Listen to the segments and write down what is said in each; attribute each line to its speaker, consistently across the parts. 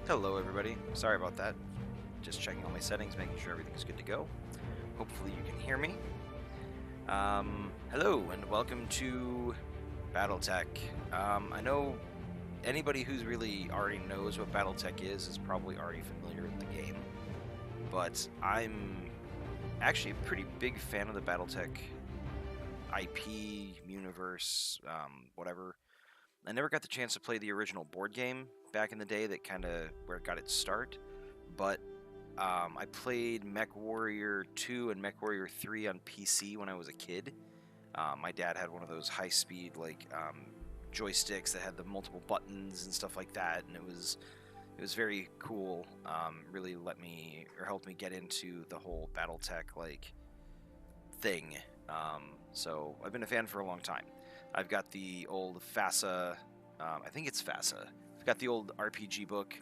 Speaker 1: Hello everybody, sorry about that. Just checking all my settings, making sure everything's good to go. Hopefully you can hear me. Hello and welcome to BattleTech. I know anybody who's really already knows what BattleTech is probably already familiar with the game. But I'm actually a pretty big fan of the BattleTech IP, universe, whatever. I never got the chance to play the original board game back in the day, that kind of where it got its start, but I played MechWarrior 2 and MechWarrior 3 on PC when I was a kid. My dad had one of those high-speed joysticks that had the multiple buttons and stuff like that, and it was very cool. Really helped me get into the whole BattleTech thing. So I've been a fan for a long time. I've got the old FASA, I think it's FASA. I've got the old RPG book,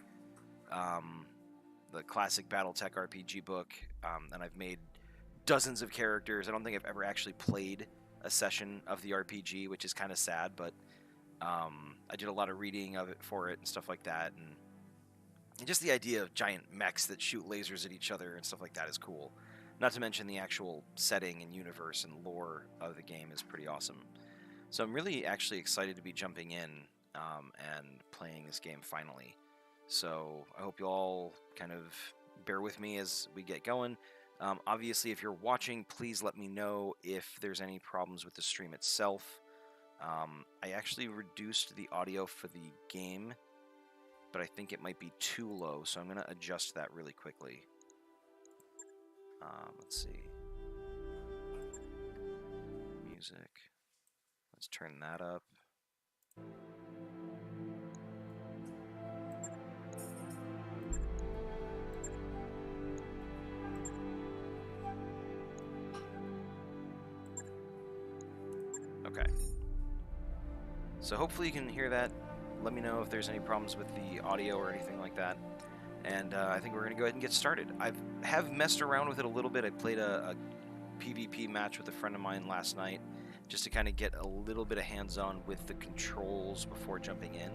Speaker 1: the classic BattleTech RPG book, and I've made dozens of characters. I don't think I've ever actually played a session of the RPG, which is kind of sad, but I did a lot of reading of it for it and stuff like that, and just the idea of giant mechs that shoot lasers at each other and stuff like that is cool. Not to mention the actual setting and universe and lore of the game is pretty awesome. So I'm really actually excited to be jumping in and playing this game finally. So I hope you all kind of bear with me as we get going. Obviously, if you're watching, please let me know if there's any problems with the stream itself. I actually reduced the audio for the game, but I think it might be too low, so I'm going to adjust that really quickly. Let's see. Music. Let's turn that up. Okay. So hopefully you can hear that. Let me know if there's any problems with the audio or anything like that. And I think we're going to go ahead and get started. I have messed around with it a little bit. I played a PvP match with a friend of mine last night, just to kind of get a little bit of hands-on with the controls before jumping in.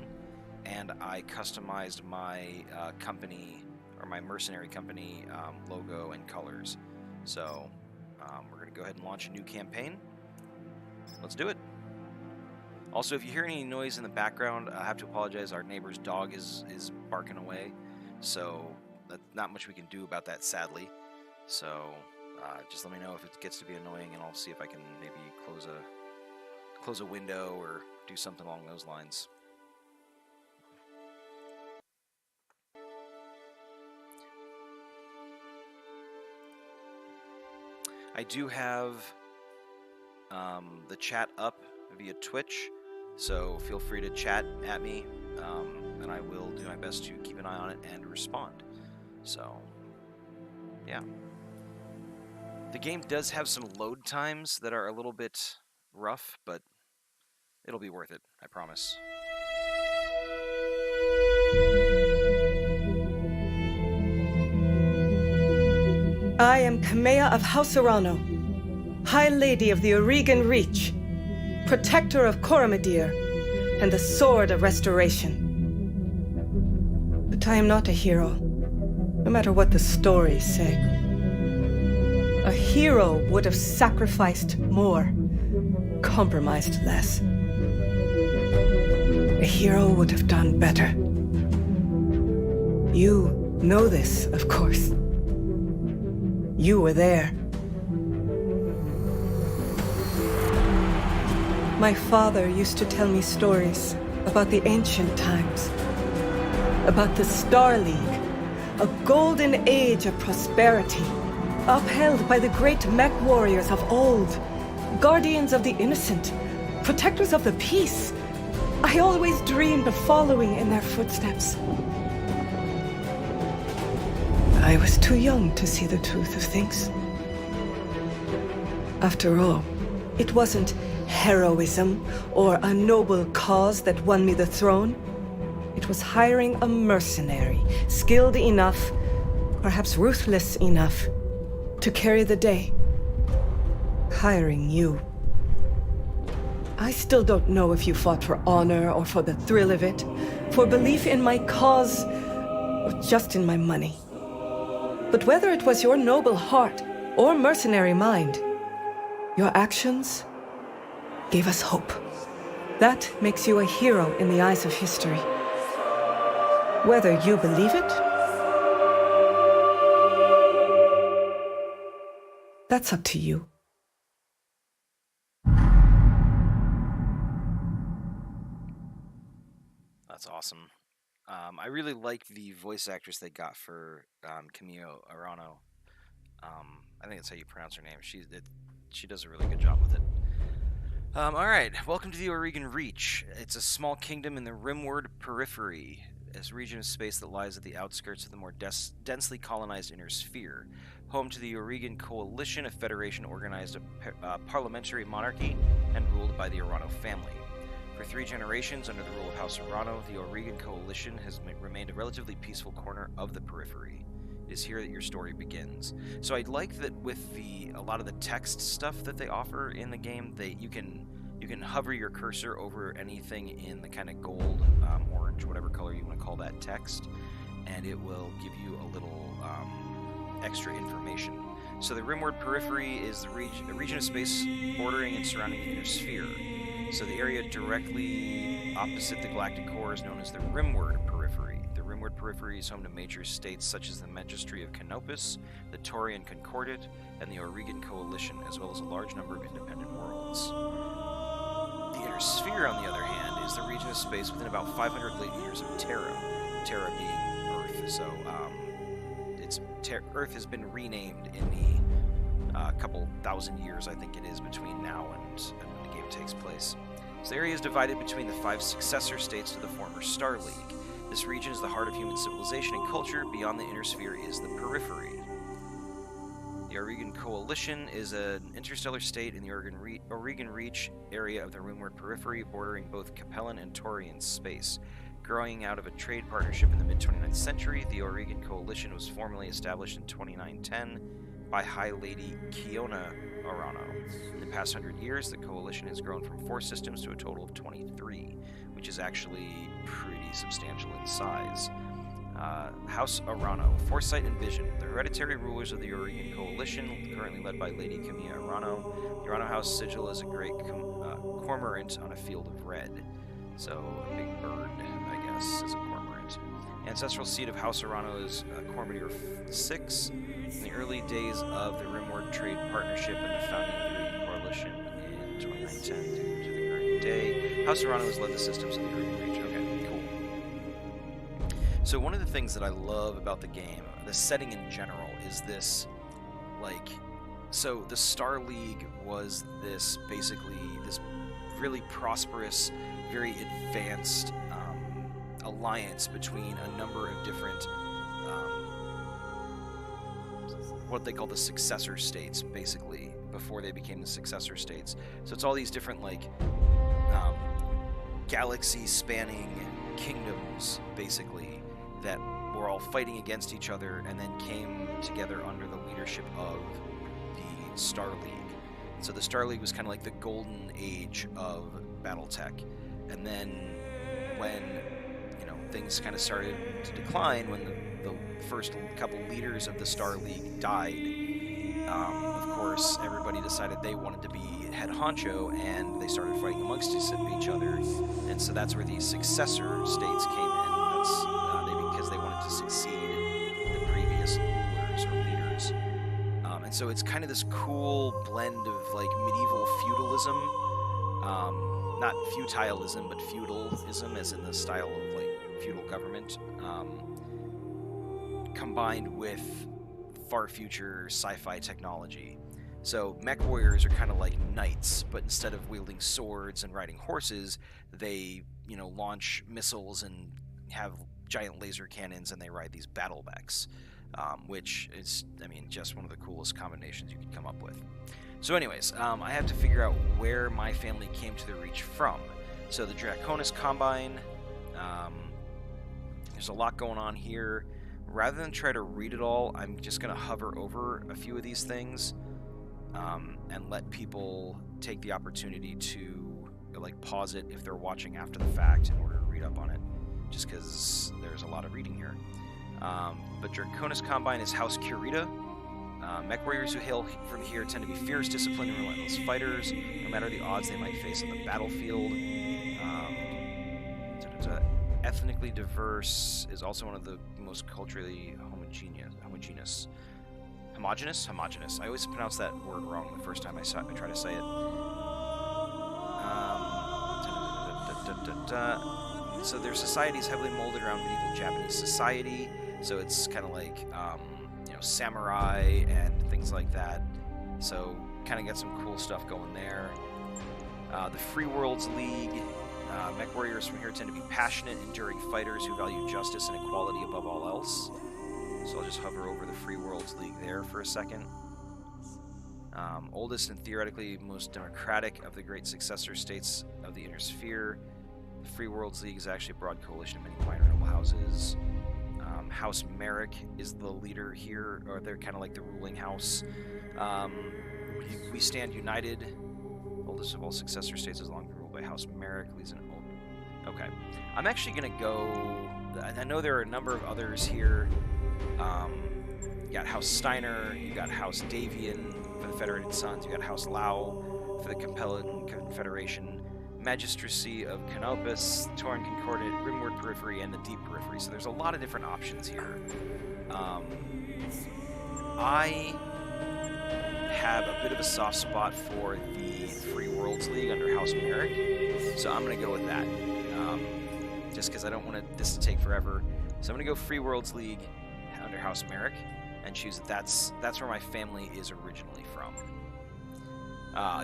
Speaker 1: And I customized my company, or my mercenary company, logo and colors. So we're going to go ahead and launch a new campaign. Let's do it. Also, if you hear any noise in the background, I have to apologize. Our neighbor's dog is barking away. So not much we can do about that, sadly. So just let me know if it gets to be annoying, and I'll see if I can maybe close a window or do something along those lines. I do have the chat up via Twitch, so feel free to chat at me, and I will do my best to keep an eye on it and respond. So, yeah. The game does have some load times that are a little bit rough, but it'll be worth it, I promise.
Speaker 2: I am Kamea of House Urano, High Lady of the Oregon Reach, Protector of Coromadir, and the Sword of Restoration. But I am not a hero, no matter what the stories say. A hero would have sacrificed more, compromised less. A hero would have done better. You know this, of course. You were there. My father used to tell me stories about the ancient times, about the Star League, a golden age of prosperity, upheld by the great mech warriors of old, guardians of the innocent, protectors of the peace. I always dreamed of following in their footsteps. I was too young to see the truth of things. After all, it wasn't heroism or a noble cause that won me the throne. It was hiring a mercenary, skilled enough, perhaps ruthless enough, to carry the day. Hiring you. I still don't know if you fought for honor or for the thrill of it, for belief in my cause, or just in my money. But whether it was your noble heart or mercenary mind, your actions gave us hope. That makes you a hero in the eyes of history. Whether you believe it, that's up to you.
Speaker 1: That's awesome. I really like the voice actress they got for Camille Arano. I think that's how you pronounce her name. She does a really good job with it. All right, welcome to the Oregon Reach. It's a small kingdom in the rimward periphery, a region of space that lies at the outskirts of the more densely colonized inner sphere. Home to the Oregon Coalition, a federation organized a parliamentary monarchy and ruled by the Arano family. For 3 generations under the rule of House Arano, the Oregon Coalition has remained a relatively peaceful corner of the periphery. It is here that your story begins. So I like that with a lot of the text stuff that they offer in the game, you can hover your cursor over anything in the kind of gold, orange, whatever color you want to call that text, and it will give you a little extra information. So the rimward periphery is a region of space bordering and surrounding the inner sphere. So the area directly opposite the galactic core is known as the rimward periphery. The rimward periphery is home to major states such as the Magistry of Canopus, the Taurian Concordat, and the Oregon Coalition, as well as a large number of independent worlds. The inner sphere, on the other hand, is the region of space within about 500 light years of Terra. Terra being Earth. So Earth has been renamed in the couple thousand years, I think it is, between now and when the game takes place. So the area is divided between the 5 successor states to the former Star League. This region is the heart of human civilization and culture. Beyond the inner sphere is the periphery. The Oregon Coalition is an interstellar state in the Oregon Reach area of the rimward periphery, bordering both Capellan and Taurian space. Growing out of a trade partnership in the mid-29th century, the Oregon Coalition was formally established in 2910 by High Lady Kiona Arano. In the past 100 years, the Coalition has grown from 4 systems to a total of 23, which is actually pretty substantial in size. House Arano, Foresight and Vision, the hereditary rulers of the Oregon Coalition, currently led by Lady Camilla Arano. The Arano House sigil is a great cormorant on a field of red. So, a big bird, I guess, is a cormorant. Ancestral seat of House Arano is Cormidor 6. In the early days of the Rimward Trade Partnership and the founding of the Oregon Coalition in 2910 to the current day, House Arano has led the systems of the Oregon Reach. Okay, cool. So one of the things that I love about the game, the setting in general, is this, so the Star League was this really prosperous, very advanced alliance between a number of different what they call the successor states, basically, before they became the successor states. So it's all these different galaxy-spanning kingdoms, basically, that were all fighting against each other and then came together under the leadership of the Star League. So the Star League was kind of like the golden age of BattleTech. And then when things kind of started to decline, when the first couple leaders of the Star League died, of course everybody decided they wanted to be head honcho, and they started fighting amongst each other. And so that's where these successor states came in. Because they wanted to succeed the previous rulers or leaders. And so it's kind of this cool blend of medieval feudalism, not feutilism, but feudalism, as in the style of feudal government, combined with far future sci-fi technology. So mech warriors are kind of like knights, but instead of wielding swords and riding horses, they launch missiles and have giant laser cannons, and they ride these battle mechs, which is, just one of the coolest combinations you could come up with. So anyways, I have to figure out where my family came to the Reach from. So the Draconis Combine, there's a lot going on here. Rather than try to read it all, I'm just going to hover over a few of these things and let people take the opportunity to pause it if they're watching after the fact in order to read up on it, just because there's a lot of reading here. But Draconis Combine is House Kurita. Mech warriors who hail from here tend to be fierce, disciplined, and relentless fighters, no matter the odds they might face on the battlefield. Ethnically diverse is also one of the most culturally homogeneous. Homogeneous. I always pronounce that word wrong the first time I try to say it. So their society is heavily molded around medieval Japanese society. So it's kind of like, samurai and things like that. So kind of got some cool stuff going there. The Free Worlds League. Mech warriors from here tend to be passionate, enduring fighters who value justice and equality above all else. So I'll just hover over the Free Worlds League there for a second. Oldest and theoretically most democratic of the great successor states of the Inner Sphere. The Free Worlds League is actually a broad coalition of many minor noble houses. House Merrick is the leader here, or they're kind of like the ruling house. We stand united. Oldest of all successor states is long ruled by House Merrick. Leads an old. Okay, I'm actually gonna go. I know there are a number of others here. You got House Steiner. You got House Davian for the Federated Sons. You got House Lau for the Capellan Confederation. Magistracy of Canopus, Torn Concordant, Rimward Periphery, and the Deep Periphery. So there's a lot of different options here. I have a bit of a soft spot for the Free Worlds League under House Merrick, so I'm going to go with that. Just because I don't want this to take forever. So I'm going to go Free Worlds League under House Merrick and choose that's where my family is originally from.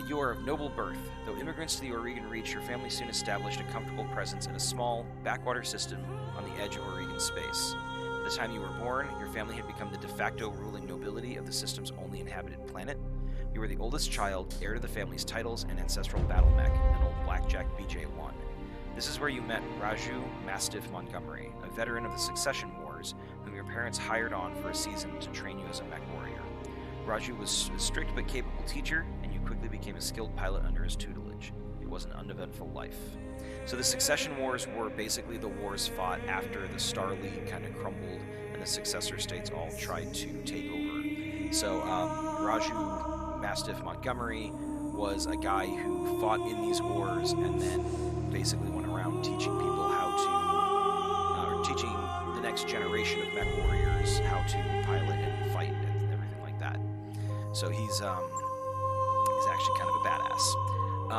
Speaker 1: You are of noble birth. Though immigrants to the Oregon Reach, your family soon established a comfortable presence in a small, backwater system on the edge of Oregon space. By the time you were born, your family had become the de facto ruling nobility of the system's only inhabited planet. You were the oldest child, heir to the family's titles and ancestral battle mech, an old blackjack BJ-1. This is where you met Raju Mastiff Montgomery, a veteran of the Succession Wars, whom your parents hired on for a season to train you as a mech warrior. Raju was a strict but capable teacher, and you quickly became a skilled pilot under his tutelage. It was an uneventful life. So the Succession Wars were basically the wars fought after the Star League kind of crumbled and the successor states all tried to take over. So Raju Mastiff Montgomery was a guy who fought in these wars and then basically went around teaching people how to, or teaching the next generation of mech warriors how to pilot and fight and everything like that. So he's actually kind of a badass.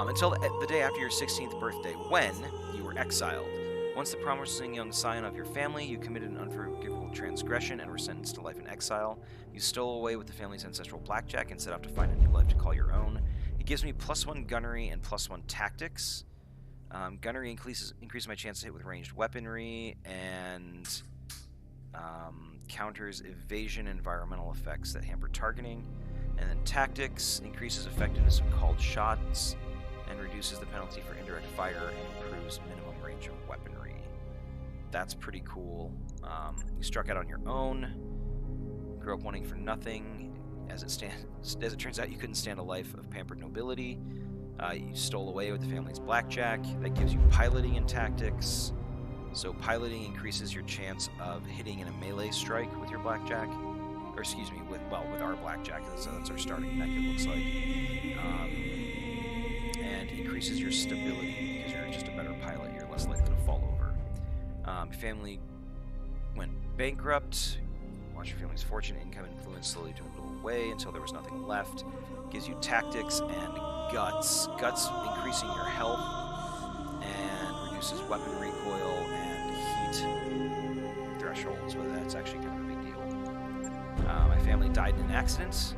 Speaker 1: Until the day after your 16th birthday, when you were exiled. Once the promising young scion of your family, you committed an unforgivable transgression and were sentenced to life in exile. You stole away with the family's ancestral blackjack and set out to find a new life to call your own. It gives me +1 gunnery and +1 tactics. Gunnery increases my chance to hit with ranged weaponry and counters evasion and environmental effects that hamper targeting. And then tactics increases effectiveness of called shots and reduces the penalty for indirect fire and improves minimum range of weaponry. That's pretty cool. You struck out on your own, grew up wanting for nothing. As it turns out, you couldn't stand a life of pampered nobility. You stole away with the family's blackjack. That gives you piloting and tactics. So piloting increases your chance of hitting in a melee strike with your blackjack. Or excuse me, with our blackjack. That's our starting mech, it looks like. And increases your stability because you're just a better pilot. You're less likely to fall over. Your family went bankrupt. Watch your family's fortune, income, influence slowly dwindle away until there was nothing left. Gives you tactics and guts. Guts increasing your health and reduces weapon recoil and heat thresholds, but that's actually kind of a big deal. My family died in an accident.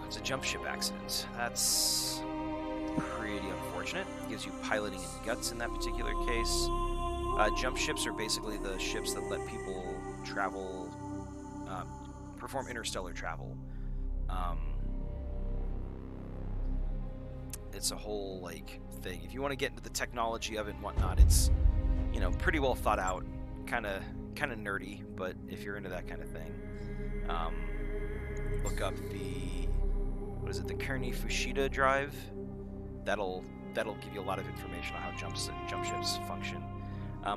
Speaker 1: It's a jump ship accident. That's pretty unfortunate. It gives you piloting and guts in that particular case. Jump ships are basically the ships that let people travel, perform interstellar travel. It's a whole thing. If you want to get into the technology of it and whatnot, it's pretty well thought out, kind of nerdy. But if you're into that kind of thing, look up the Kearney Fushida drive. That'll give you a lot of information on how jump ships function.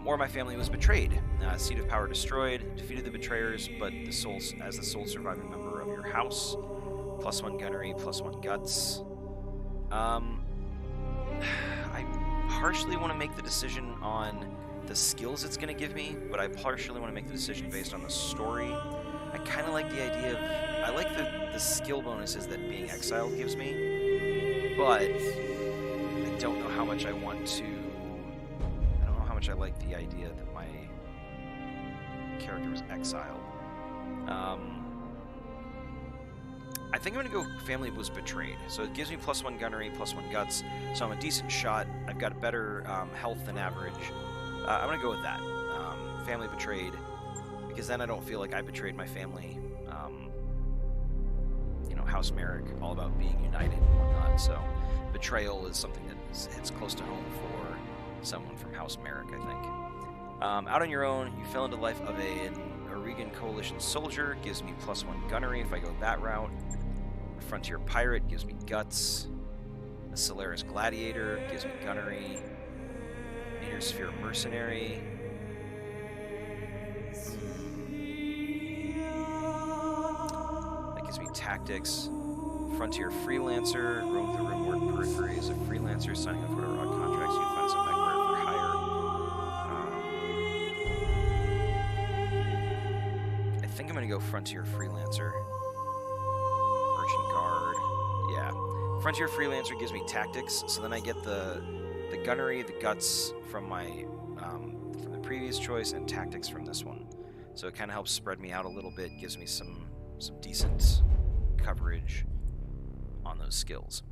Speaker 1: Or my family was betrayed. Seat of power destroyed. Defeated the betrayers, but as the sole surviving member of your house. +1 gunnery, +1 guts. I partially want to make the decision on the skills it's going to give me, but I partially want to make the decision based on the story. I kind of like the idea of... I like the skill bonuses that being exiled gives me, but I don't know how much I want to... I don't know how much I like the idea that my character was exiled. I think I'm going to go family was betrayed. So it gives me +1 gunnery, +1 guts, so I'm a decent shot. I've got better health than average. I'm going to go with that. Family betrayed, because then I don't feel like I betrayed my family. You know, House Merrick, all about being united and whatnot. So betrayal is something that hits close to home for someone from House Merrick, I think. Out on your own, you fell into life of an Oregon Coalition soldier. Gives me +1 gunnery if I go that route. A Frontier Pirate gives me guts. A Solaris Gladiator gives me gunnery. Meteorsphere Mercenary. That gives me tactics. Frontier Freelancer. Roam the Rimward Periphery as a freelancer, signing up for whatever odd contracts you can find some mech for hire. I think I'm going to go Frontier Freelancer. Merchant Guard. Yeah. Frontier Freelancer gives me tactics, so then I get the gunnery, the guts from my from the previous choice, and tactics from this one. So it kind of helps spread me out a little bit, gives me some decent coverage on those skills.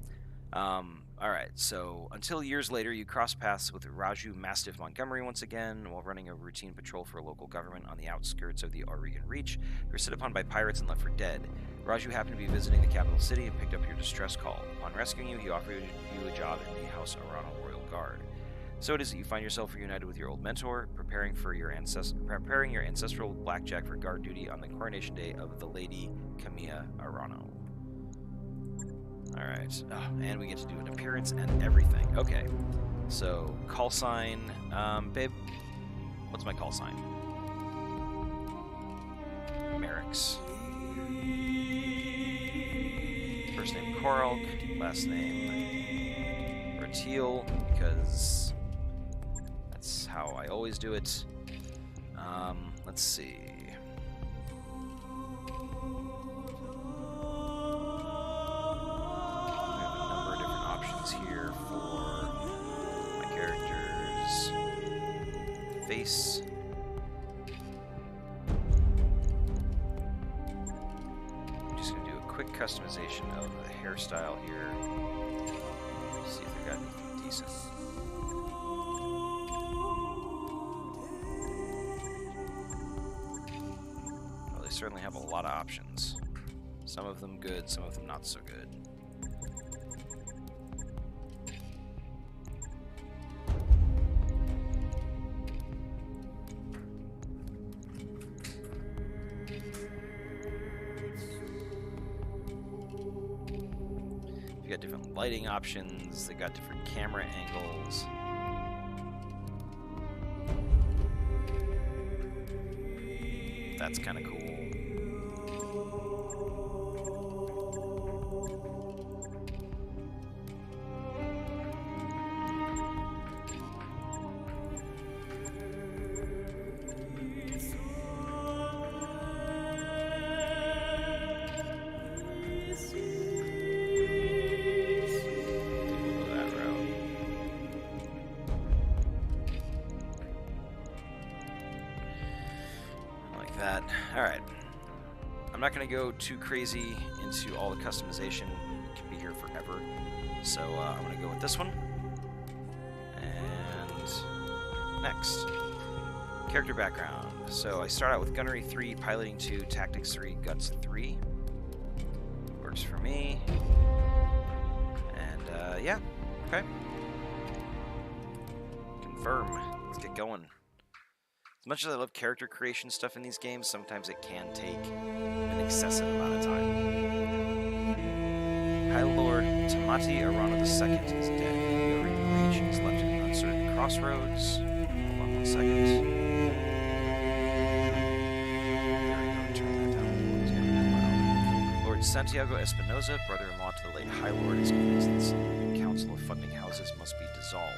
Speaker 1: Alright, so until years later, you cross paths with Raju Mastiff Montgomery once again while running a routine patrol for a local government on the outskirts of the Oregon Reach. You were set upon by pirates and left for dead. Raju happened to be visiting the capital city and picked up your distress call. Upon rescuing you, he offered you a job in the House Arano Royal Guard. So it is that you find yourself reunited with your old mentor, preparing your ancestral blackjack for guard duty on the coronation day of the Lady Camilla Arano. Alright, and we get to do an appearance and everything. Okay, so call sign. Babe, what's my call sign? Merrick's. First name Koralk, last name Ratil, because that's how I always do it. Let's see. Here for my character's face. I'm just going to do a quick customization of the hairstyle here. See if they got anything decent. Well, they certainly have a lot of options. Some of them good, some of them not so good. Got different lighting options, they got different camera angles. That's kind of cool. Alright, I'm not going to go too crazy into all the customization. It can be here forever. So I'm going to go with this one. And next. Character background. So I start out with Gunnery 3, Piloting 2, Tactics 3, Guts 3. Works for me. And yeah, okay. Confirm. Let's get going. As much as I love character creation stuff in these games, sometimes it can take an excessive amount of time. High Lord Tamati Arano II is dead. The Oregon Reach is left at an uncertain crossroads. Hold on one 1 second. There we go, turn that down. Lord Santiago Espinosa, brother-in-law to the late High Lord, is convinced that the Council of Funding Houses must be dissolved.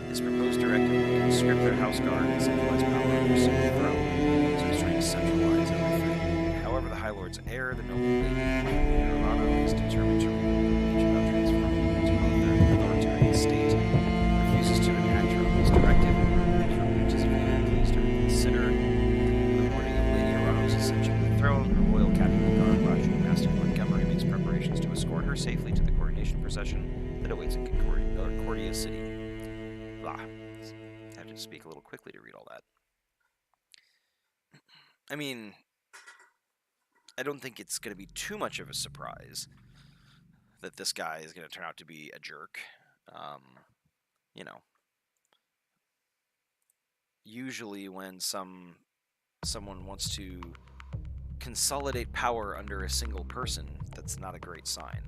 Speaker 1: His proposed directive would conscript their house guard and centralize power over the throne, so he's trying to centralize everything. However, the High Lord's heir, the noble lady Mirano, is determined to remove the major boundaries from their authoritarian state, refuses to enact her rule's directive, and her reaches a view pleased her to consider. The morning of Lady Mirano's ascension to the throne, her royal captain of the guard, Raju Master Montgomery, makes preparations to escort her safely to the coronation procession that awaits in Concordia City. Blah. I have to speak a little quickly to read all that. I mean, I don't think it's going to be too much of a surprise that this guy is going to turn out to be a jerk. You know, usually when someone wants to consolidate power under a single person, that's not a great sign.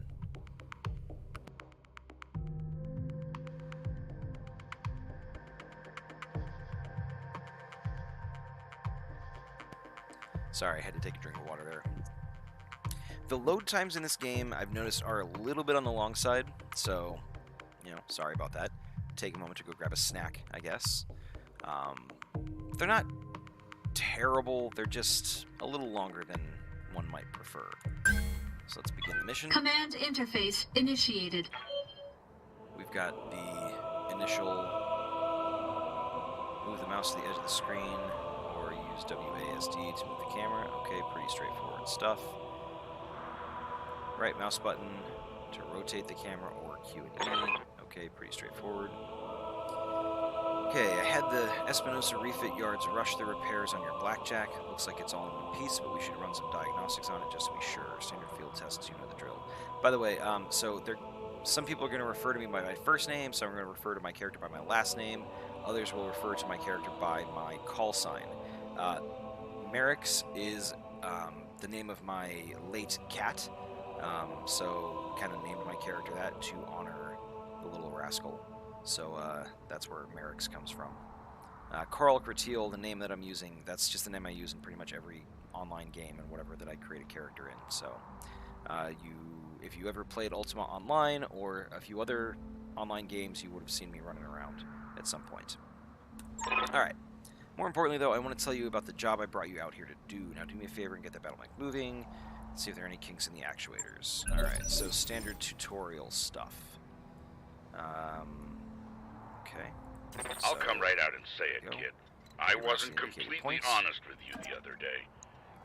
Speaker 1: Sorry, I had to take a drink of water there. The load times in this game, I've noticed, are a little bit on the long side, so, you know, sorry about that. Take a moment to go grab a snack, I guess. They're not terrible, they're just a little longer than one might prefer. So let's begin the mission.
Speaker 3: Command interface initiated.
Speaker 1: We've got the initial move the mouse to the edge of the screen, or use WASD to move the camera. Okay, pretty straightforward stuff. Right mouse button to rotate the camera, or Q and E. Okay, pretty straightforward. Okay, I had the Espinosa refit yards rush the repairs on your Blackjack. Looks like it's all in one piece, but we should run some diagnostics on it just to be sure. Standard field tests, you know the drill. By the way, some people are going to refer to me by my first name, some are going to refer to my character by my last name. Others will refer to my character by my call sign. Merrick's is the name of my late cat, so kind of named my character that to honor the little rascal. So that's where Merrick's comes from. Coral Cretil, the name that I'm using, that's just the name I use in pretty much every online game and whatever that I create a character in. So if you ever played Ultima Online or a few other online games, you would have seen me running around at some point. Alright. More importantly, though, I want to tell you about the job I brought you out here to do. Now, do me a favor and get that BattleTech moving. Let's see if there are any kinks in the actuators. Alright, so standard tutorial stuff. Okay.
Speaker 4: I'll come right out and say it, kid. I wasn't completely honest with you the other day.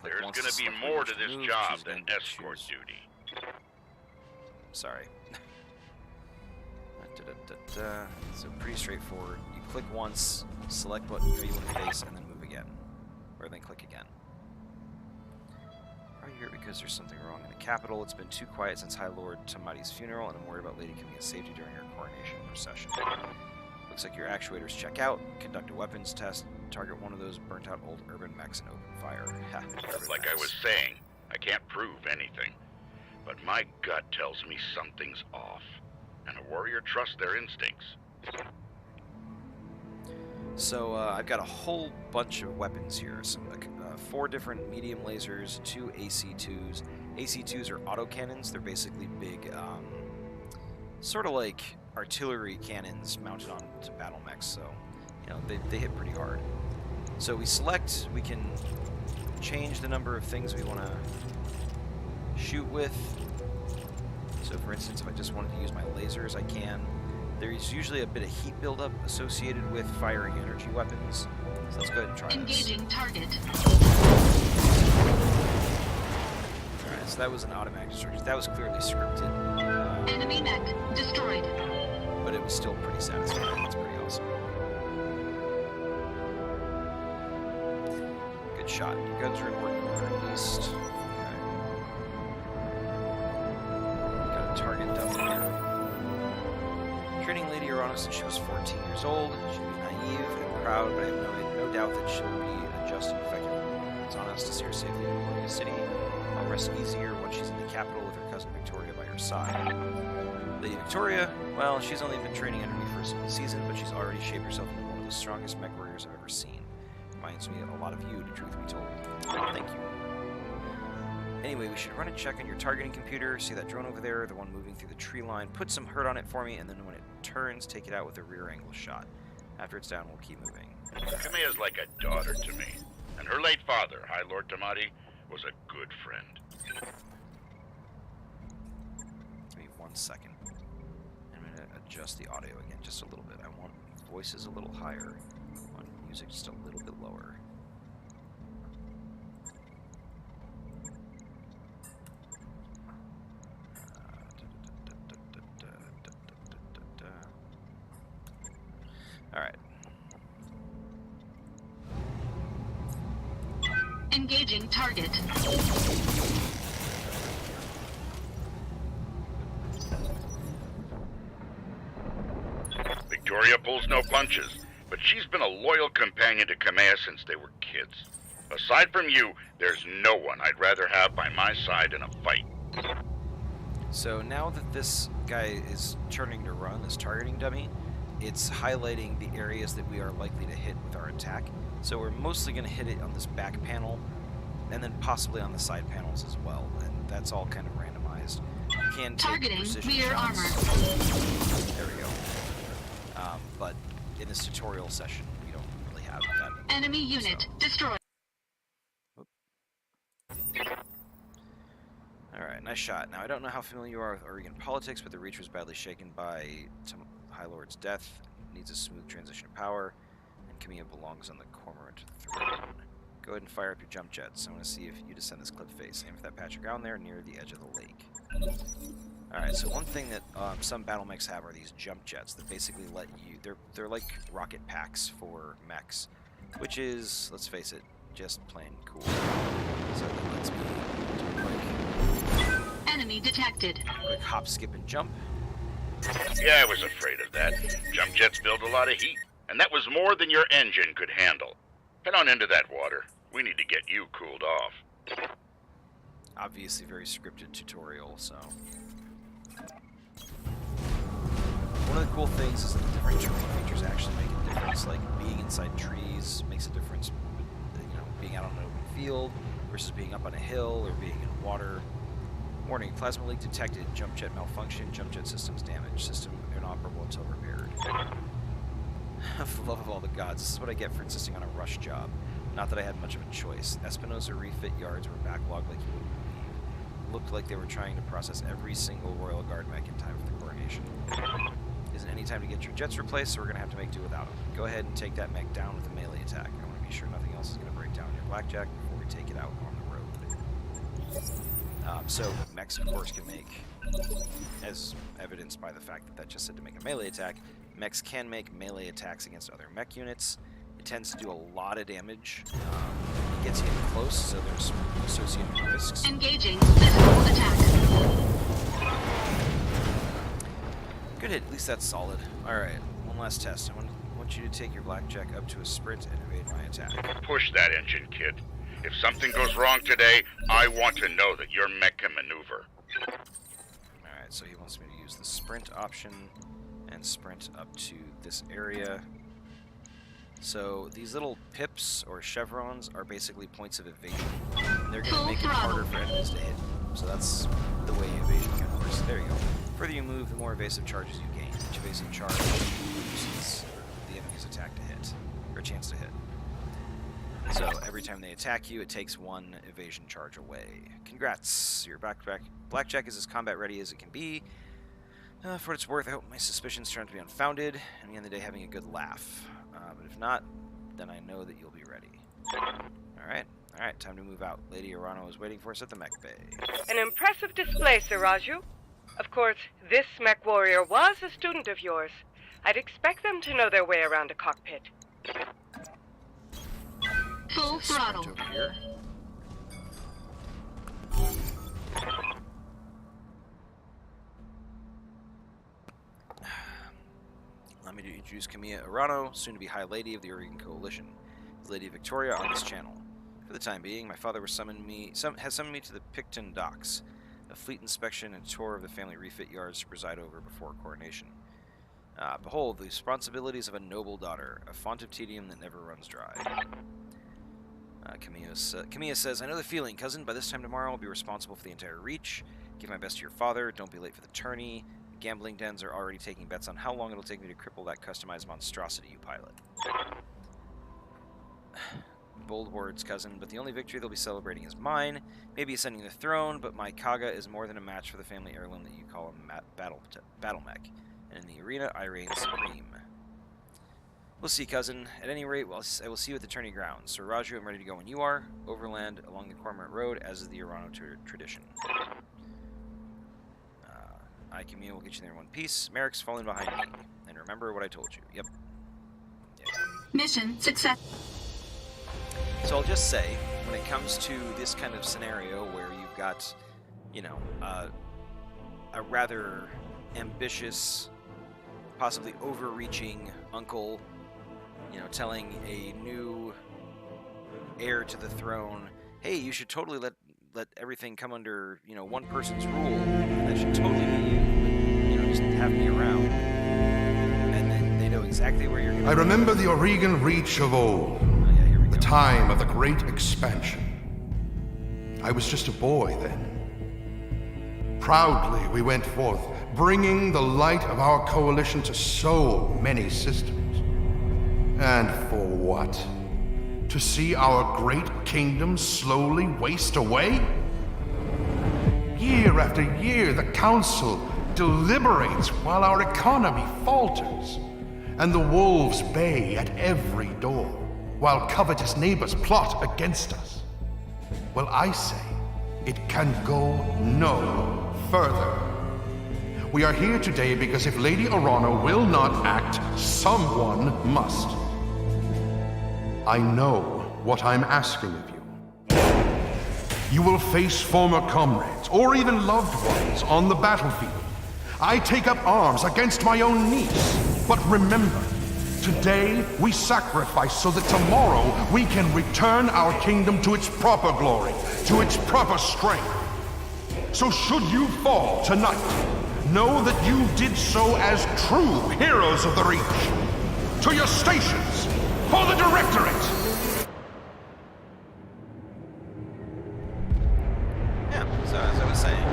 Speaker 4: There's going to be more to this job than escort duty.
Speaker 1: Sorry. So pretty straightforward. You click once, select what you want to face, and then move again. Or then click again. Probably here because there's something wrong in the capital. It's been too quiet since High Lord Tamari's funeral, and I'm worried about Lady coming in safety during her coronation procession. Looks like your actuators check out. Conduct a weapons test. Target one of those burnt-out old urban mechs and open fire.
Speaker 4: Like I was saying, I can't prove anything. But my gut tells me something's off. And a warrior trusts their instincts.
Speaker 1: So I've got a whole bunch of weapons here. Some 4 different medium lasers, 2 AC-2s. AC-2s are autocannons. They're basically big, sort of like artillery cannons mounted onto battle mechs. So, you know, they hit pretty hard. So we select, we can change the number of things we want to shoot with. So for instance, if I just wanted to use my lasers, I can. There's usually a bit of heat buildup associated with firing energy weapons. So let's go ahead and try
Speaker 3: Engaging
Speaker 1: this.
Speaker 3: Target.
Speaker 1: Alright, so that was an automatic destruction. That was clearly scripted.
Speaker 3: Enemy mech destroyed.
Speaker 1: But it was still pretty satisfying. That's pretty awesome. Good shot. Your guns are in working order at least. Target double here. Training Lady Urano since she was 14 years old. She'll be naive and proud, but I have no doubt that she'll be adjusted effectively. It's on us to see her safely in Concordia City. I'll rests easier once she's in the capital with her cousin Victoria by her side. Lady Victoria, well, she's only been training under me for a single season, but she's already shaped herself into one of the strongest mech warriors I've ever seen. Reminds me a lot of you, to truth be told. Thank you. Anyway, we should run a check on your targeting computer. See that drone over there, the one moving through the tree line. Put some hurt on it for me, and then when it turns, take it out with a rear angle shot. After it's down, we'll keep moving.
Speaker 4: Kamia's like a daughter to me, and her late father, High Lord Tamati, was a good friend.
Speaker 1: Give me 1 second. I'm going to adjust the audio again just a little bit. I want voices a little higher. I want music just a little bit lower. Alright.
Speaker 3: Engaging target.
Speaker 4: Victoria pulls no punches, but she's been a loyal companion to Kamea since they were kids. Aside from you, there's no one I'd rather have by my side in a fight.
Speaker 1: So now that this guy is turning to run, this targeting dummy, it's highlighting the areas that we are likely to hit with our attack. So we're mostly going to hit it on this back panel, and then possibly on the side panels as well. And that's all kind of randomized. You can take
Speaker 3: Targeting
Speaker 1: precision
Speaker 3: rear
Speaker 1: shots.
Speaker 3: armor.
Speaker 1: There we go. But in this tutorial session, we don't really have that.
Speaker 3: Enemy unit destroyed.
Speaker 1: Alright, nice shot. Now, I don't know how familiar you are with Oregon politics, but the Reach was badly shaken by High Lord's death. Needs a smooth transition of power, and Kamiya belongs on the cormorant throne. Go ahead and fire up your jump jets. I want to see if you descend this cliff face. Aim for that patch of ground there near the edge of the lake. Alright, so one thing that some battle mechs have are these jump jets that basically let you... They're like rocket packs for mechs, which is, let's face it, just plain cool. So that lets me do a quick...
Speaker 3: Enemy detected.
Speaker 1: Quick hop, skip, and jump.
Speaker 4: Yeah, I was afraid of that. Jump jets build a lot of heat, and that was more than your engine could handle. Head on into that water. We need to get you cooled off.
Speaker 1: Obviously very scripted tutorial, so... One of the cool things is that the different terrain features actually make a difference. Like, being inside trees makes a difference, you know, being out on an open field versus being up on a hill or being in water. Warning, plasma leak detected. Jump jet malfunction. Jump jet systems damaged. System inoperable until repaired. For the love of all the gods, this is what I get for insisting on a rush job. Not that I had much of a choice. Espinosa refit yards were backlogged like you wouldn't believe. Looked like they were trying to process every single Royal Guard mech in time for the coronation. Isn't any time to get your jets replaced, so we're going to have to make do without them. Go ahead and take that mech down with a melee attack. I want to be sure nothing else is going to break down your blackjack before we take it out on the road. So, mechs, of course, can make, as evidenced by the fact that that just said to make a melee attack, mechs can make melee attacks against other mech units. It tends to do a lot of damage. It gets you in close, so there's associated risks.
Speaker 3: Engaging physical attack.
Speaker 1: Good hit, at least that's solid. Alright, one last test. I want you to take your blackjack up to a sprint and evade my attack.
Speaker 4: Push that engine, kid. If something goes wrong today, I want to know that your mech can maneuver.
Speaker 1: Alright, so he wants me to use the sprint option and sprint up to this area. So these little pips or chevrons are basically points of evasion. And they're going to make it harder for enemies to hit. So that's the way evasion kind of works. There you go. The further you move, the more evasive charges you gain. Each evasive charge reduces the enemy's attack to hit, or chance to hit. So every time they attack you, it takes one evasion charge away. Congrats! Your blackjack is as combat ready as it can be. For what it's worth, I hope my suspicions turn out to be unfounded, and we end the day having a good laugh. But if not, then I know that you'll be ready. Alright, time to move out. Lady Arano is waiting for us at the mech bay.
Speaker 2: An impressive display, Sir Raju. Of course, this mech warrior was a student of yours. I'd expect them to know their way around a cockpit.
Speaker 3: Full throttle.
Speaker 1: Over here. Allow me to introduce Kamiya Arano, soon to be High Lady of the Oregon Coalition. Lady Victoria on this channel. For For the time being, my father has summoned me to the Picton docks, a fleet inspection and tour of the family refit yards to preside over before coronation. Behold, the responsibilities of a noble daughter, a font of tedium that never runs dry. Camilla says, I know the feeling, cousin. By this time tomorrow, I'll be responsible for the entire reach. Give my best to your father. Don't be late for the tourney. Gambling dens are already taking bets on how long it'll take me to cripple that customized monstrosity you pilot. Bold words, cousin, but the only victory they'll be celebrating is mine. Maybe ascending the throne, but my Kaga is more than a match for the family heirloom that you call a battle mech. And in the arena, I reign supreme. We'll see, cousin. At any rate, I will see you at the tourney grounds. Sir Raju, I'm ready to go when you are. Overland along the Cormorant Road, as is the Urano tradition. I, Camille, will get you there in one piece. Merrick's falling behind me. And remember what I told you. Yep. Yeah.
Speaker 3: Mission success.
Speaker 1: So I'll just say, when it comes to this kind of scenario where you've got, you know, a rather ambitious, possibly overreaching uncle, you know, telling a new heir to the throne, hey, you should totally let everything come under, you know, one person's rule, and that should totally be you, but, you know, just have me around. And then they know exactly where you're going.
Speaker 5: I remember the Oregon Reach of old. The time of the great expansion. I was just a boy then. Proudly we went forth, bringing the light of our coalition to so many systems. And for what? To see our great kingdom slowly waste away? Year after year, the Council deliberates while our economy falters, and the wolves bay at every door, while covetous neighbors plot against us. Well, I say, it can go no further. We are here today because if Lady Orana will not act, someone must. I know what I'm asking of you. You will face former comrades, or even loved ones, on the battlefield. I take up arms against my own niece, but remember, today, we sacrifice so that tomorrow we can return our kingdom to its proper glory, to its proper strength. So should you fall tonight, know that you did so as true heroes of the Reach. To your stations, for the Directorate!
Speaker 1: Yeah, so as I was saying,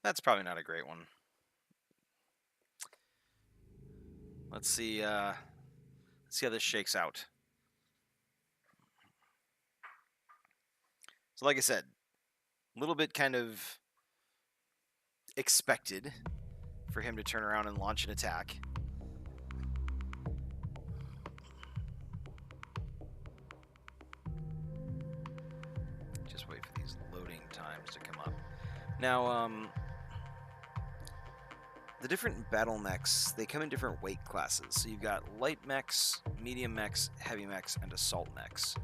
Speaker 1: that's probably not a great one. Let's see how this shakes out. So like I said, a little bit kind of expected for him to turn around and launch an attack. Just wait for these loading times to come up. Now, the different battle mechs, they come in different weight classes. So you've got light mechs, medium mechs, heavy mechs, and assault mechs.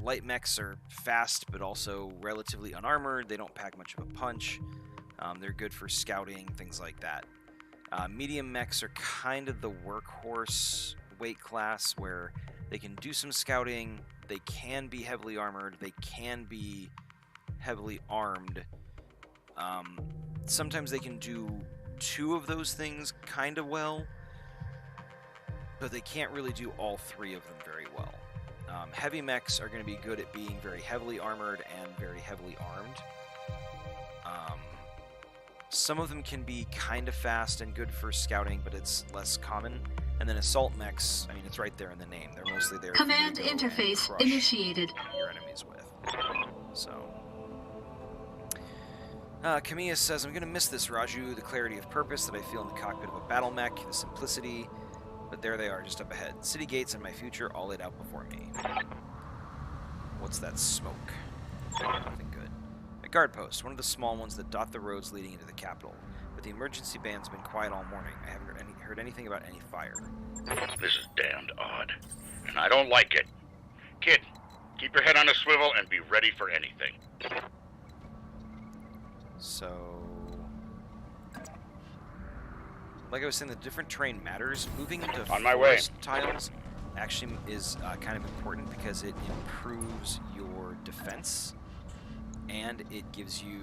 Speaker 1: Light mechs are fast, but also relatively unarmored. They don't pack much of a punch. They're good for scouting, things like that. Medium mechs are kind of the workhorse weight class, where they can do some scouting, they can be heavily armored, they can be heavily armed. Sometimes they can do two of those things kind of well, but they can't really do all three of them very well. Heavy mechs are going to be good at being very heavily armored and very heavily armed. Some of them can be kind of fast and good for scouting, but it's less common. And then assault mechs, I mean, it's right there in the name. They're mostly there
Speaker 3: Command
Speaker 1: for you to go
Speaker 3: interface
Speaker 1: and crush
Speaker 3: initiated.
Speaker 1: your enemies with. So, Camilla says, I'm going to miss this, Raju, the clarity of purpose that I feel in the cockpit of a battle mech, the simplicity, but there they are, just up ahead. City gates and my future all laid out before me. What's that smoke? Nothing good. A guard post, one of the small ones that dot the roads leading into the capital. But the emergency band's been quiet all morning. I haven't heard anything about any fire.
Speaker 4: This is damned odd, and I don't like it. Kid, keep your head on a swivel and be ready for anything.
Speaker 1: So, like I was saying, the different terrain matters. Moving into
Speaker 4: On my way.
Speaker 1: forest tiles actually is kind of important because it improves your defense and it gives you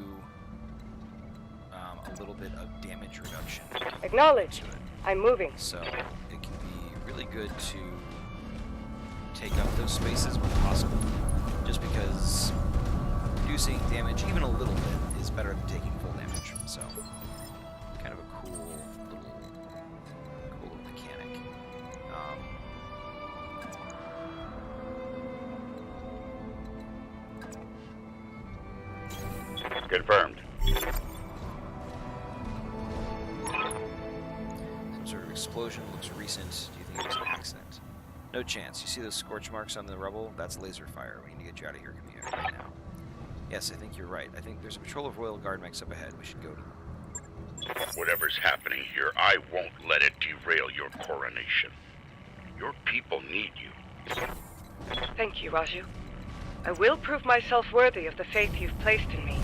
Speaker 1: a little bit of damage reduction.
Speaker 2: Acknowledged.
Speaker 1: to it.
Speaker 2: I'm moving.
Speaker 1: So it can be really good to take up those spaces when possible, just because reducing damage even a little bit is better than taking full damage. So kind of a cool little mechanic.
Speaker 4: Confirmed.
Speaker 1: Some sort of explosion looks recent. Do you think it was an accident? No chance. You see those scorch marks on the rubble? That's laser fire. We need to get you out of here right now. Yes, I think you're right. I think there's a patrol of Royal Guard mechs up ahead. We should go to them.
Speaker 4: Whatever's happening here, I won't let it derail your coronation. Your people need you.
Speaker 2: Thank you, Raju. I will prove myself worthy of the faith you've placed in me.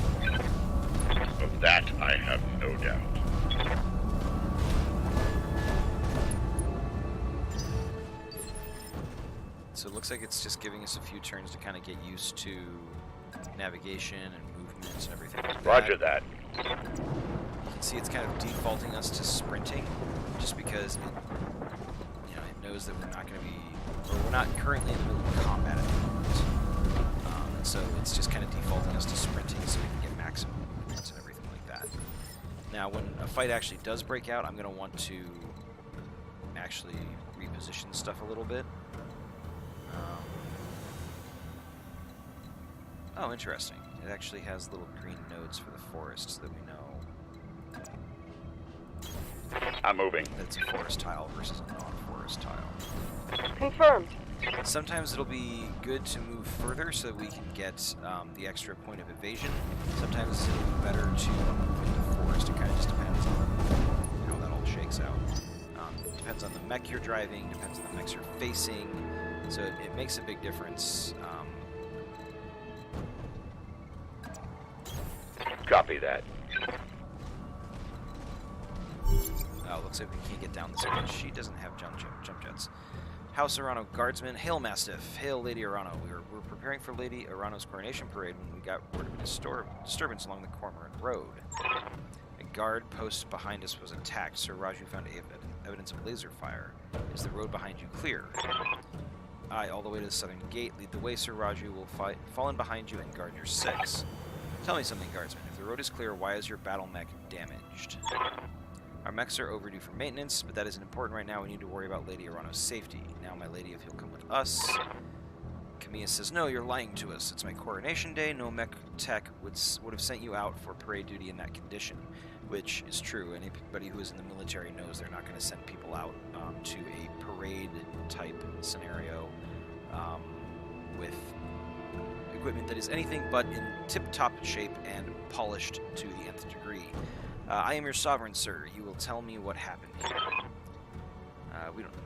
Speaker 4: Of that, I have no doubt.
Speaker 1: So it looks like it's just giving us a few turns to kind of get used to navigation and movements and everything like that.
Speaker 4: Roger that.
Speaker 1: You can see it's kind of defaulting us to sprinting, just because it knows that we're not going to be, or we're not currently in the middle of combat at the moment. And so it's just kind of defaulting us to sprinting so we can get maximum movements and everything like that. Now, when a fight actually does break out, I'm going to want to actually reposition stuff a little bit. Oh, interesting. It actually has little green nodes for the forest so that we know
Speaker 4: I'm moving.
Speaker 1: that it's a forest tile versus a non-forest tile.
Speaker 2: Confirmed.
Speaker 1: Sometimes it'll be good to move further so that we can get the extra point of evasion. Sometimes it'll be better to move into forest. It kind of just depends on how that all shakes out. Depends on the mech you're driving, depends on the mechs you're facing, so it makes a big difference.
Speaker 4: Copy that.
Speaker 1: Oh, looks like we can't get down this way. She doesn't have jump jets. House Arano Guardsman, hail Mastiff, hail Lady Arano. We're preparing for Lady Arano's coronation parade when we got word of a disturbance along the Cormorant Road. A guard post behind us was attacked. Sir Raju found evidence of laser fire. Is the road behind you clear? Aye, all the way to the southern gate. Lead the way, Sir Raju. Will fall in behind you and guard your 6. Tell me something, Guardsman. If the road is clear, why is your battle mech damaged? Our mechs are overdue for maintenance, but that isn't important right now. We need to worry about Lady Arano's safety. Now, my lady, if you'll come with us. Camilla says, no, you're lying to us. It's my coronation day. No mech tech would have sent you out for parade duty in that condition, which is true. Anybody who is in the military knows they're not going to send people out to a parade-type scenario with equipment that is anything but in tip-top shape and polished to the nth degree. I am your sovereign, sir. You will tell me what happened here.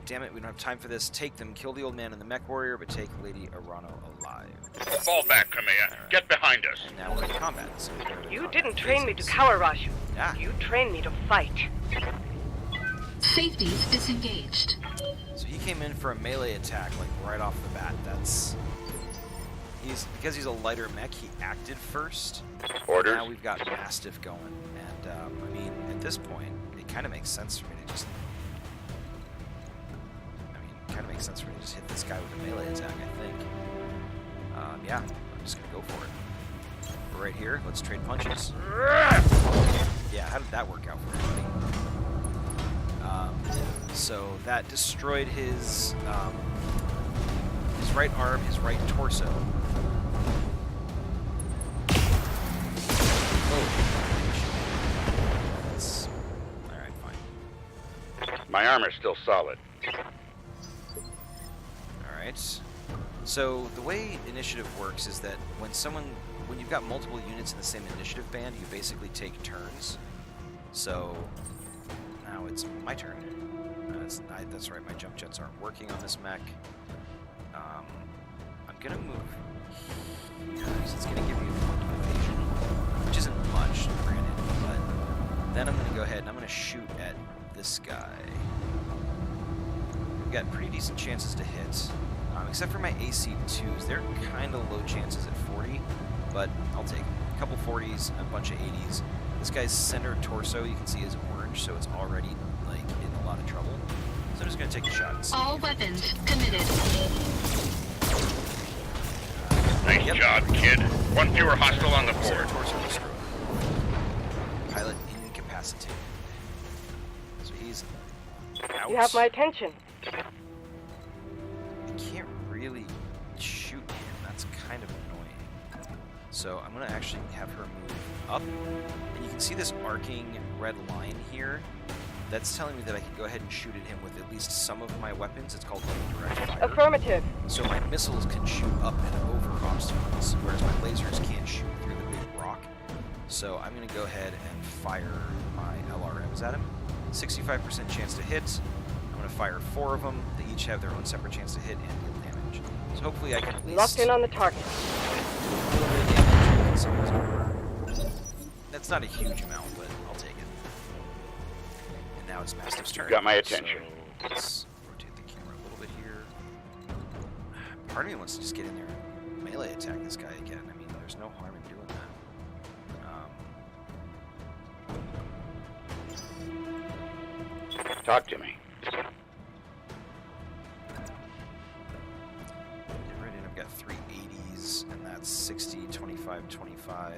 Speaker 1: Damn it, we don't have time for this. Take them, kill the old man and the mech warrior, but take Lady Arano alive.
Speaker 4: Fall back, Camilla. Get behind us.
Speaker 1: And now we're in combat. So
Speaker 2: You didn't train me to cower, Raju.
Speaker 1: Ah.
Speaker 2: You trained me to fight.
Speaker 3: Safeties disengaged.
Speaker 1: So he came in for a melee attack, like right off the bat. Because he's a lighter mech, he acted first.
Speaker 4: Orders.
Speaker 1: Now we've got Mastiff going, and I mean, at this point, it kind of makes sense for me to just. Hit this guy with a melee attack. I think. Yeah, I'm just gonna go for it. We're right here. Let's trade punches. Yeah, how did that work out for everybody? So that destroyed his right arm, his right torso. Alright, fine.
Speaker 4: My armor's still solid.
Speaker 1: Alright. So the way initiative works is that when you've got multiple units in the same initiative band, you basically take turns. So now it's my turn. That's right, my jump jets aren't working on this mech. I'm gonna move here, so it's gonna give me a point of evasion, which isn't much, granted, but then I'm going to go ahead and I'm going to shoot at this guy. We've got pretty decent chances to hit, except for my AC2s. They're kind of low chances at 40, but I'll take them. A couple 40s, a bunch of 80s. This guy's center torso, you can see, is orange, so it's already like in a lot of trouble. So I'm just going to take a shot and see.
Speaker 3: All weapons committed.
Speaker 4: Nice job, kid. One fewer hostile on the
Speaker 1: Center
Speaker 4: board.
Speaker 1: torso destroyed. Pilot incapacitated. So he's out.
Speaker 2: You have my attention.
Speaker 1: I can't really shoot him. That's kind of annoying. So I'm going to actually have her move up. And you can see this arcing red line here. That's telling me that I can go ahead and shoot at him with at least some of my weapons. It's called direct fire.
Speaker 2: Affirmative.
Speaker 1: So my missiles can shoot up and over obstacles, whereas my lasers can't shoot through the big rock. So I'm going to go ahead and fire my LRMs at him. 65% chance to hit. I'm going to fire 4 of them. They each have their own separate chance to hit and deal damage. So hopefully I can at least...
Speaker 2: Locked in on the target.
Speaker 1: a little bit of damage and some of his armor. That's not a huge amount, but I'll take it. And now it's Mastiff's turn.
Speaker 4: Got my attention.
Speaker 1: So let's rotate the camera a little bit here. Part of me wants to just get in there and melee attack this guy again. I mean, there's no harm in doing that.
Speaker 4: Talk to me.
Speaker 1: Get right in. I've got 3 80s, and that's 60, 25, 25.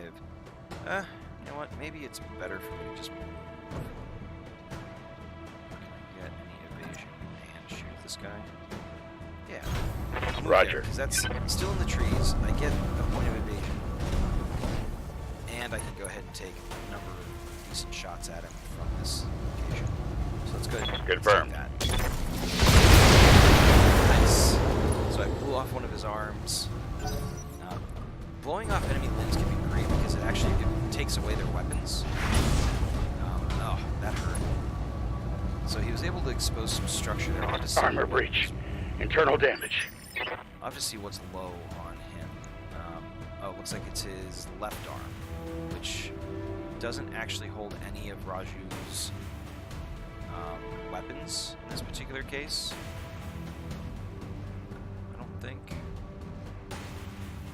Speaker 1: You know what? Maybe it's better for me to just move. Can I get any evasion and shoot at this guy? Yeah. I'll move
Speaker 4: Roger.
Speaker 1: Because that's still in the trees. I get a point of evasion. And I can go ahead and take a number of decent shots at him from this location. So let's go ahead and
Speaker 4: Confirmed.
Speaker 1: take that. Nice. So I blew off one of his arms. Blowing off enemy limbs can be great because it actually takes away their weapons. Oh, that hurt. So he was able to expose some structure there. I'll have to see
Speaker 4: Armor breach. Internal damage.
Speaker 1: I'll have to see what's low on him. Oh, it looks like it's his left arm, which doesn't actually hold any of Raju's weapons in this particular case. I don't think.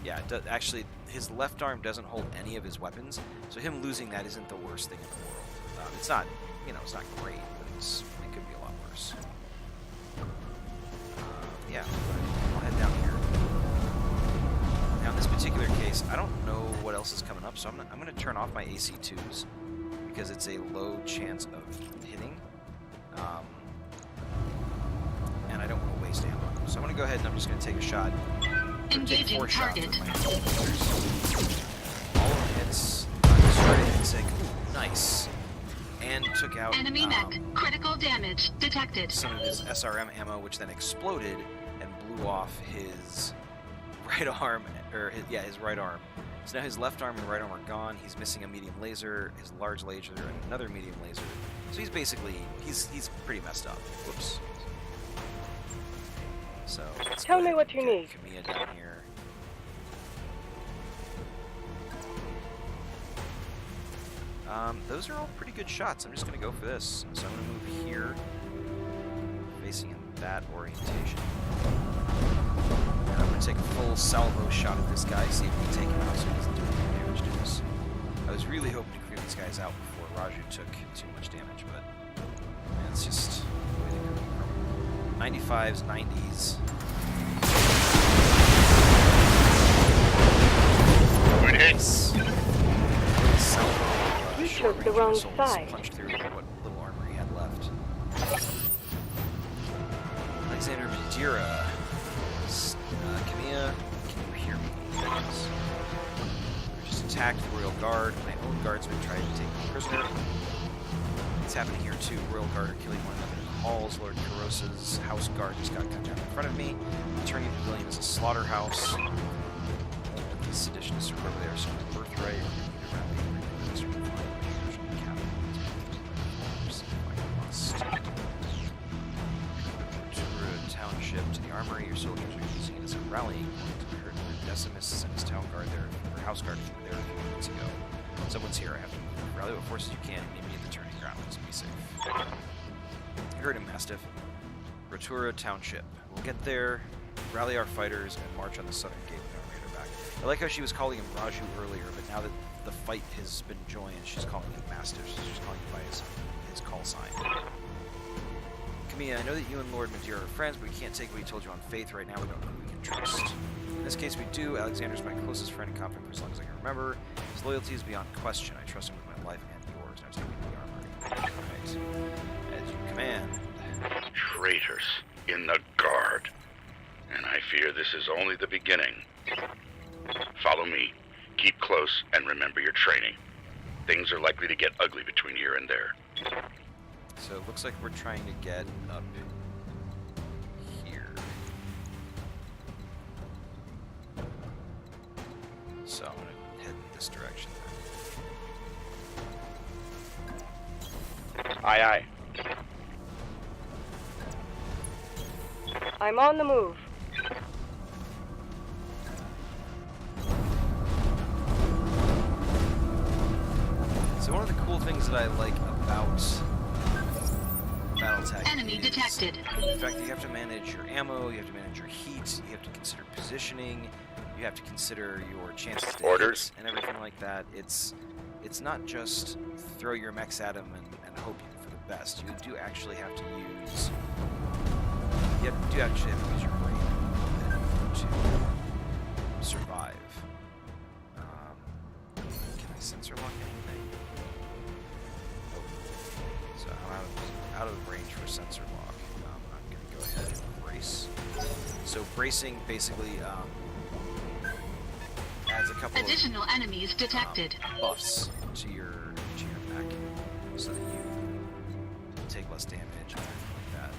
Speaker 1: Yeah, actually, his left arm doesn't hold any of his weapons, so him losing that isn't the worst thing in the world. It's not, it's not great, but it could be a lot worse. Yeah, I'll head down here. Now, in this particular case, I don't know what else is coming up, so I'm going to turn off my AC2s because it's a low chance of hitting, and I don't want to waste ammo. So I'm going to go ahead and I'm just going to take a shot.
Speaker 3: Engaging
Speaker 1: 4 shots
Speaker 3: target.
Speaker 1: with my all of them hits. Started and said, ooh, nice. And took out
Speaker 3: Enemy mech. Critical damage detected.
Speaker 1: some of his SRM ammo, which then exploded and blew off his right arm, his right arm. So now his left arm and right arm are gone. He's missing a medium laser, his large laser, and another medium laser. So he's basically, he's pretty messed up. Whoops. So let's
Speaker 2: Tell
Speaker 1: go
Speaker 2: me
Speaker 1: ahead
Speaker 2: what
Speaker 1: and
Speaker 2: you
Speaker 1: get
Speaker 2: need.
Speaker 1: Camilla down here. Those are all pretty good shots. I'm just going to go for this. So I'm going to move here, facing in that orientation. And I'm going to take a full salvo shot at this guy, see if we can take him out so he doesn't do any damage to us. I was really hoping to clear these guys out before Raju took too much damage, but man, it's just the way they go from 95s, 90s.
Speaker 4: Good hits.
Speaker 2: You chose the wrong side.
Speaker 1: Punched through what little armor he had left. Alexander Madeira. Camilla, can you hear me? Yes. We just attacked the Royal Guard. My own guardsmen tried to take me prisoner. It's happening here too. Royal Guard are killing one another in the halls. Lord Carosa's house guard just got cut down in front of me. The Attorney Pavilion is a slaughterhouse. These seditionists are over there, so my birthright. Township to the armory. Your soldiers are using it as a rallying point. I heard the Decimists and his town guard there, or house guard, were there a few minutes ago. Someone's here, I have to move. Rally what forces you can, meet me at the turning grounds. Be safe. You heard him, Mastiff. Rotura Township. We'll get there, rally our fighters, and march on the southern gate with our raider back. I like how she was calling him Raju earlier, but now that the fight has been joined, she's calling him Mastiff, so she's calling him by his call sign. Camilla, I know that you and Lord Madeira are friends, but we can't take what he told you on faith right now. We don't know who we can trust. In this case, we do. Alexander's my closest friend and confidant for as long as I can remember. His loyalty is beyond question. I trust him with my life and yours. Now take me to the armory. Right. As you command.
Speaker 4: Traitors in the guard. And I fear this is only the beginning. Follow me. Keep close and remember your training. Things are likely to get ugly between here and there.
Speaker 1: So it looks like we're trying to get up here. So I'm gonna head in this direction then.
Speaker 4: Aye, aye.
Speaker 2: I'm on the move.
Speaker 1: So one of the cool things that I like about BattleTech
Speaker 3: Enemy
Speaker 1: is
Speaker 3: detected.
Speaker 1: the fact that you have to manage your ammo, you have to manage your heat, you have to consider positioning, you have to consider your chances to
Speaker 4: Orders.
Speaker 1: hit and everything like that. It's not just throw your mechs at them and hope for the best. You do actually have to use your brain to survive. Can I sensor lock anything? Nope. So I'm out of range for sensor lock. I'm going to go ahead and brace. So bracing basically adds a couple
Speaker 3: Additional enemies detected.
Speaker 1: buffs to your mech so that you take less damage and everything like that.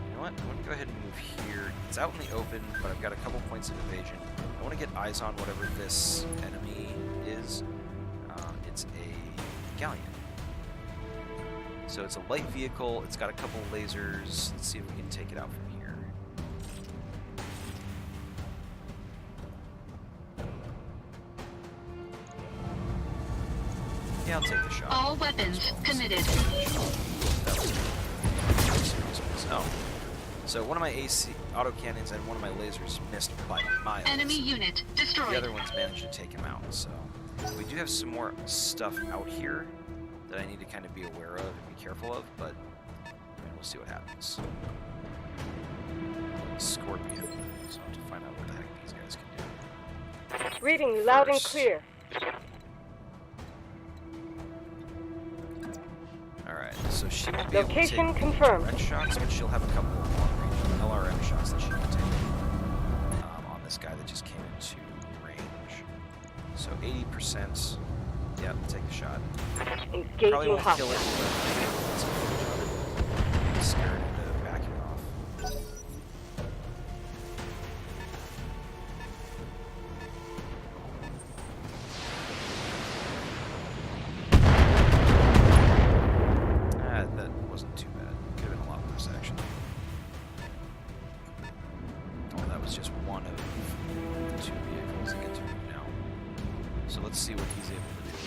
Speaker 1: You know what? I want to go ahead and move here. It's out in the open, but I've got a couple points of evasion. I want to get eyes on whatever this enemy is. It's a galleon. So it's a light vehicle. It's got a couple lasers. Let's see if we can take it out from here. Yeah, I'll take the shot.
Speaker 3: All weapons committed.
Speaker 1: That was a serious miss. Oh. So one of my AC autocannons and one of my lasers missed by miles.
Speaker 3: Enemy unit
Speaker 1: The
Speaker 3: destroyed.
Speaker 1: other ones managed to take him out, so... We do have some more stuff out here that I need to kind of be aware of and be careful of, but we'll see what happens. Scorpion, so I have to find out what the heck these guys can do.
Speaker 2: Reading you loud and
Speaker 1: First.
Speaker 2: clear.
Speaker 1: Alright, so she won't be able to
Speaker 2: Location
Speaker 1: take
Speaker 2: confirmed.
Speaker 1: direct shots, but she'll have a couple of long-range LRM shots that she can take on this guy that just came into range. So 80%, yeah, take a shot. Probably
Speaker 2: Engaging
Speaker 1: won't
Speaker 2: hostile.
Speaker 1: kill it, but maybe we'll get some footage of it. Be scared into backing off. That wasn't too bad. Could have been a lot worse, actually. Oh, that was just one of the two vehicles that get to move now. So let's see what he's able to do.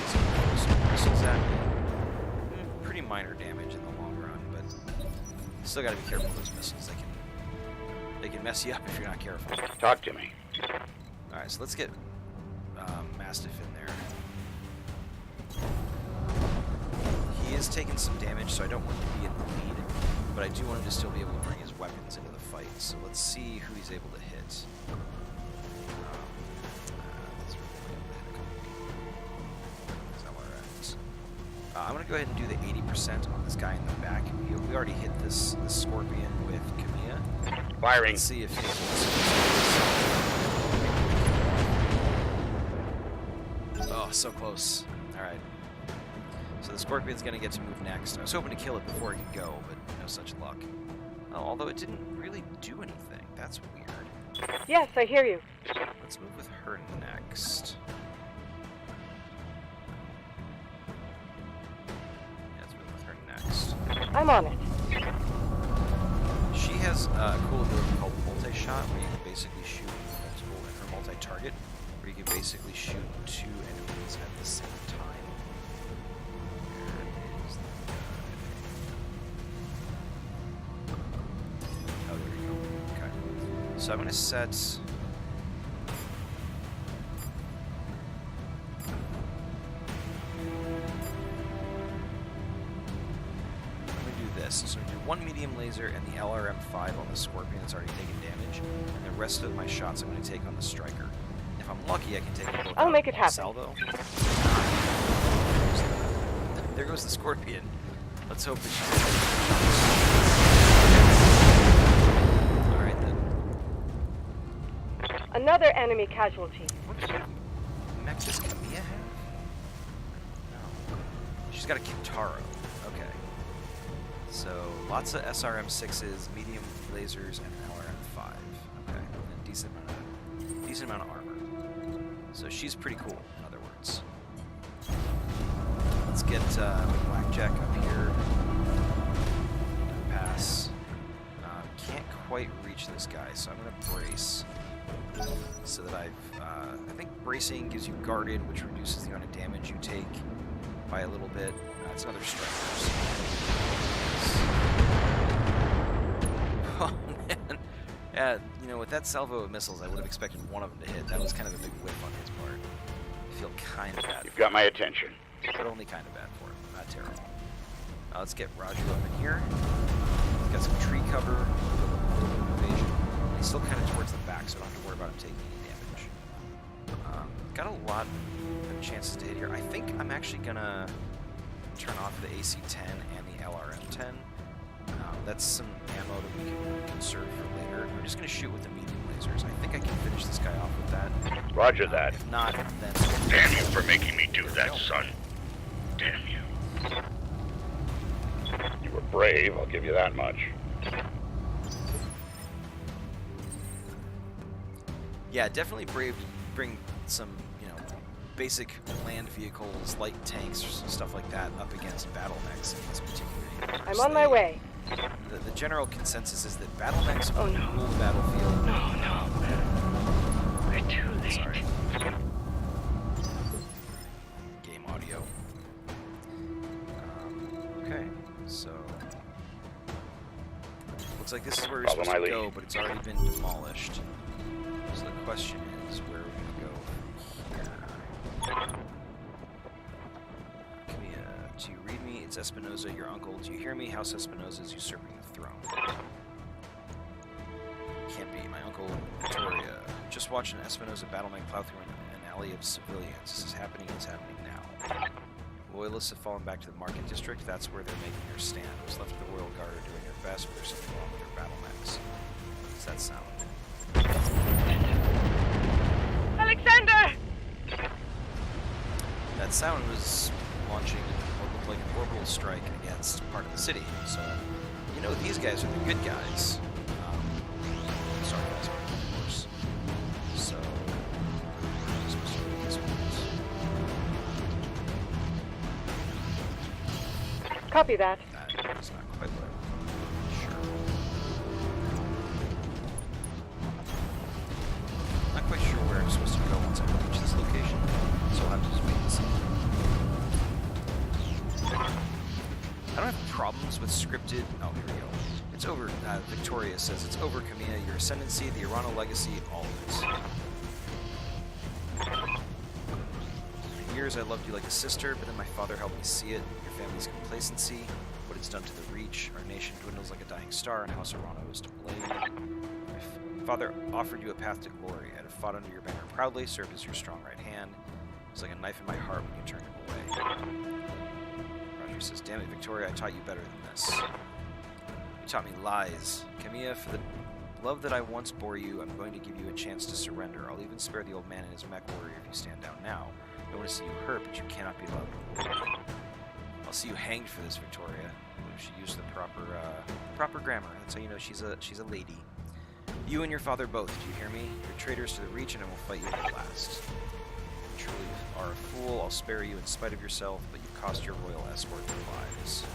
Speaker 1: So he throws some missiles at me. Pretty minor damage in the long run, but you still gotta be careful with those missiles. They can mess you up if you're not careful.
Speaker 4: Talk to me.
Speaker 1: Alright, so let's get Mastiff in there. He is taking some damage, so I don't want him to be in the lead, but I do want him to still be able to bring his weapons into the fight. So let's see who he's able to hit. Let's really be able to hit a couple people. That's LRX. I'm going to go ahead and do the 80% on this guy in the back. We already hit this Scorpion with Camilla.
Speaker 4: Firing.
Speaker 1: Let's see if he Oh, so close. Alright. So the Scorpion's gonna get to move next. I was hoping to kill it before it could go, but no such luck. Although it didn't really do anything. That's weird.
Speaker 2: Yes, I hear you.
Speaker 1: Let's move with her next. Yeah, let's move with her next.
Speaker 2: I'm on it.
Speaker 1: She has a cool ability called Voltage multi-shot, where you can basically shoot multiple, or multi-target, where you can basically shoot 2 enemies at the same time. Where is the guy? Oh, there you go. Okay. So I'm going to set... So I'm going to do 1 medium laser and the LRM-5 on the Scorpion that's already taken damage, and the rest of my shots I'm going to take on the Striker. If I'm lucky, I can take them both
Speaker 2: I'll
Speaker 1: out
Speaker 2: make it
Speaker 1: with
Speaker 2: happen.
Speaker 1: Salvo. There goes the Scorpion. Let's hope that she's... Alright then.
Speaker 2: Another enemy casualty.
Speaker 1: What kind of mech does Camilla have? No. She's got a Kintaro. Okay. So, lots of SRM-6s, medium lasers, and LRM-5. Okay, and a decent amount of armor. So she's pretty cool, in other words. Let's get Blackjack up here. Pass. Can't quite reach this guy, so I'm going to brace. So that I think bracing gives you guarded, which reduces the amount of damage you take by a little bit. It's another Striker. Oh man, yeah. You know, with that salvo of missiles, I would have expected one of them to hit. That was kind of a big whiff on his part. I feel kind of bad.
Speaker 4: You've got my attention.
Speaker 1: But only kind of bad for him. Not terrible. Now let's get Roger up in here. He's got some tree cover, a little bit of evasion. He's still kind of towards the back, so I don't have to worry about him taking any damage. Got a lot of chances to hit here. I think I'm actually gonna turn off the AC-10 and the LRM-10. That's some ammo that we can conserve for later. I'm just going to shoot with the medium lasers. I think I can finish this guy off with that.
Speaker 4: Roger that.
Speaker 1: If not, then...
Speaker 4: Damn you for making me do that, son. Damn you. You were brave, I'll give you that much.
Speaker 1: Yeah, definitely brave to bring some, you know, basic land vehicles, light tanks, stuff like that up against battle mechs in this particular universe.
Speaker 2: I'm on my way.
Speaker 1: The general consensus is that battle mechs
Speaker 2: Oh, no.
Speaker 1: rule the battlefield.
Speaker 2: No. We're too late.
Speaker 1: Sorry. Game audio. Okay, so looks like this is where we're supposed to go, but it's already been demolished. So the question is, where are we going to go from here? Camilla, do you read me? It's Espinosa, your uncle. Do you hear me? House Espinosa is usurping the throne. Can't be. My uncle, Victoria. Just watched an Espinosa battle mech plow through an alley of civilians. This is happening. It's happening now. Loyalists have fallen back to the market district. That's where they're making their stand. What's left of the Royal Guard are doing their best, but there's something wrong with their battle mechs. What does that sound?
Speaker 2: Alexander!
Speaker 1: That sound was launching what looked like an orbital strike against part of the city. So, you know, these guys are the good guys. Sorry, guys, of course. So, this was these ones.
Speaker 2: Copy that.
Speaker 1: That is not quite what I was sure. Not quite sure where I'm supposed to go once I reach this location, so I'll have to just wait and see. I don't have problems with scripted... Oh, here we go. It's over... Victoria says, it's over, Camilla. Your ascendancy, the Irano legacy, all of it. For years, I loved you like a sister, but then my father helped me see it. Your family's complacency, what it's done to the Reach. Our nation dwindles like a dying star, and House Irano is to blame. My father offered you a path to glory. I'd have fought under your banner proudly, served as your strong right hand. It was like a knife in my heart when you turned him away. Roger says, damn it, Victoria, I taught you better than this. You taught me lies. Camilla, for the love that I once bore you, I'm going to give you a chance to surrender. I'll even spare the old man and his mech warrior if you stand down now. I don't want to see you hurt, but you cannot be loved. I'll see you hanged for this, Victoria. She used the proper grammar. That's how you know she's a lady. You and your father both, do you hear me? You're traitors to the Reach, and I will fight you to the last. You truly are a fool. I'll spare you in spite of yourself, but you've cost your royal escort their lives.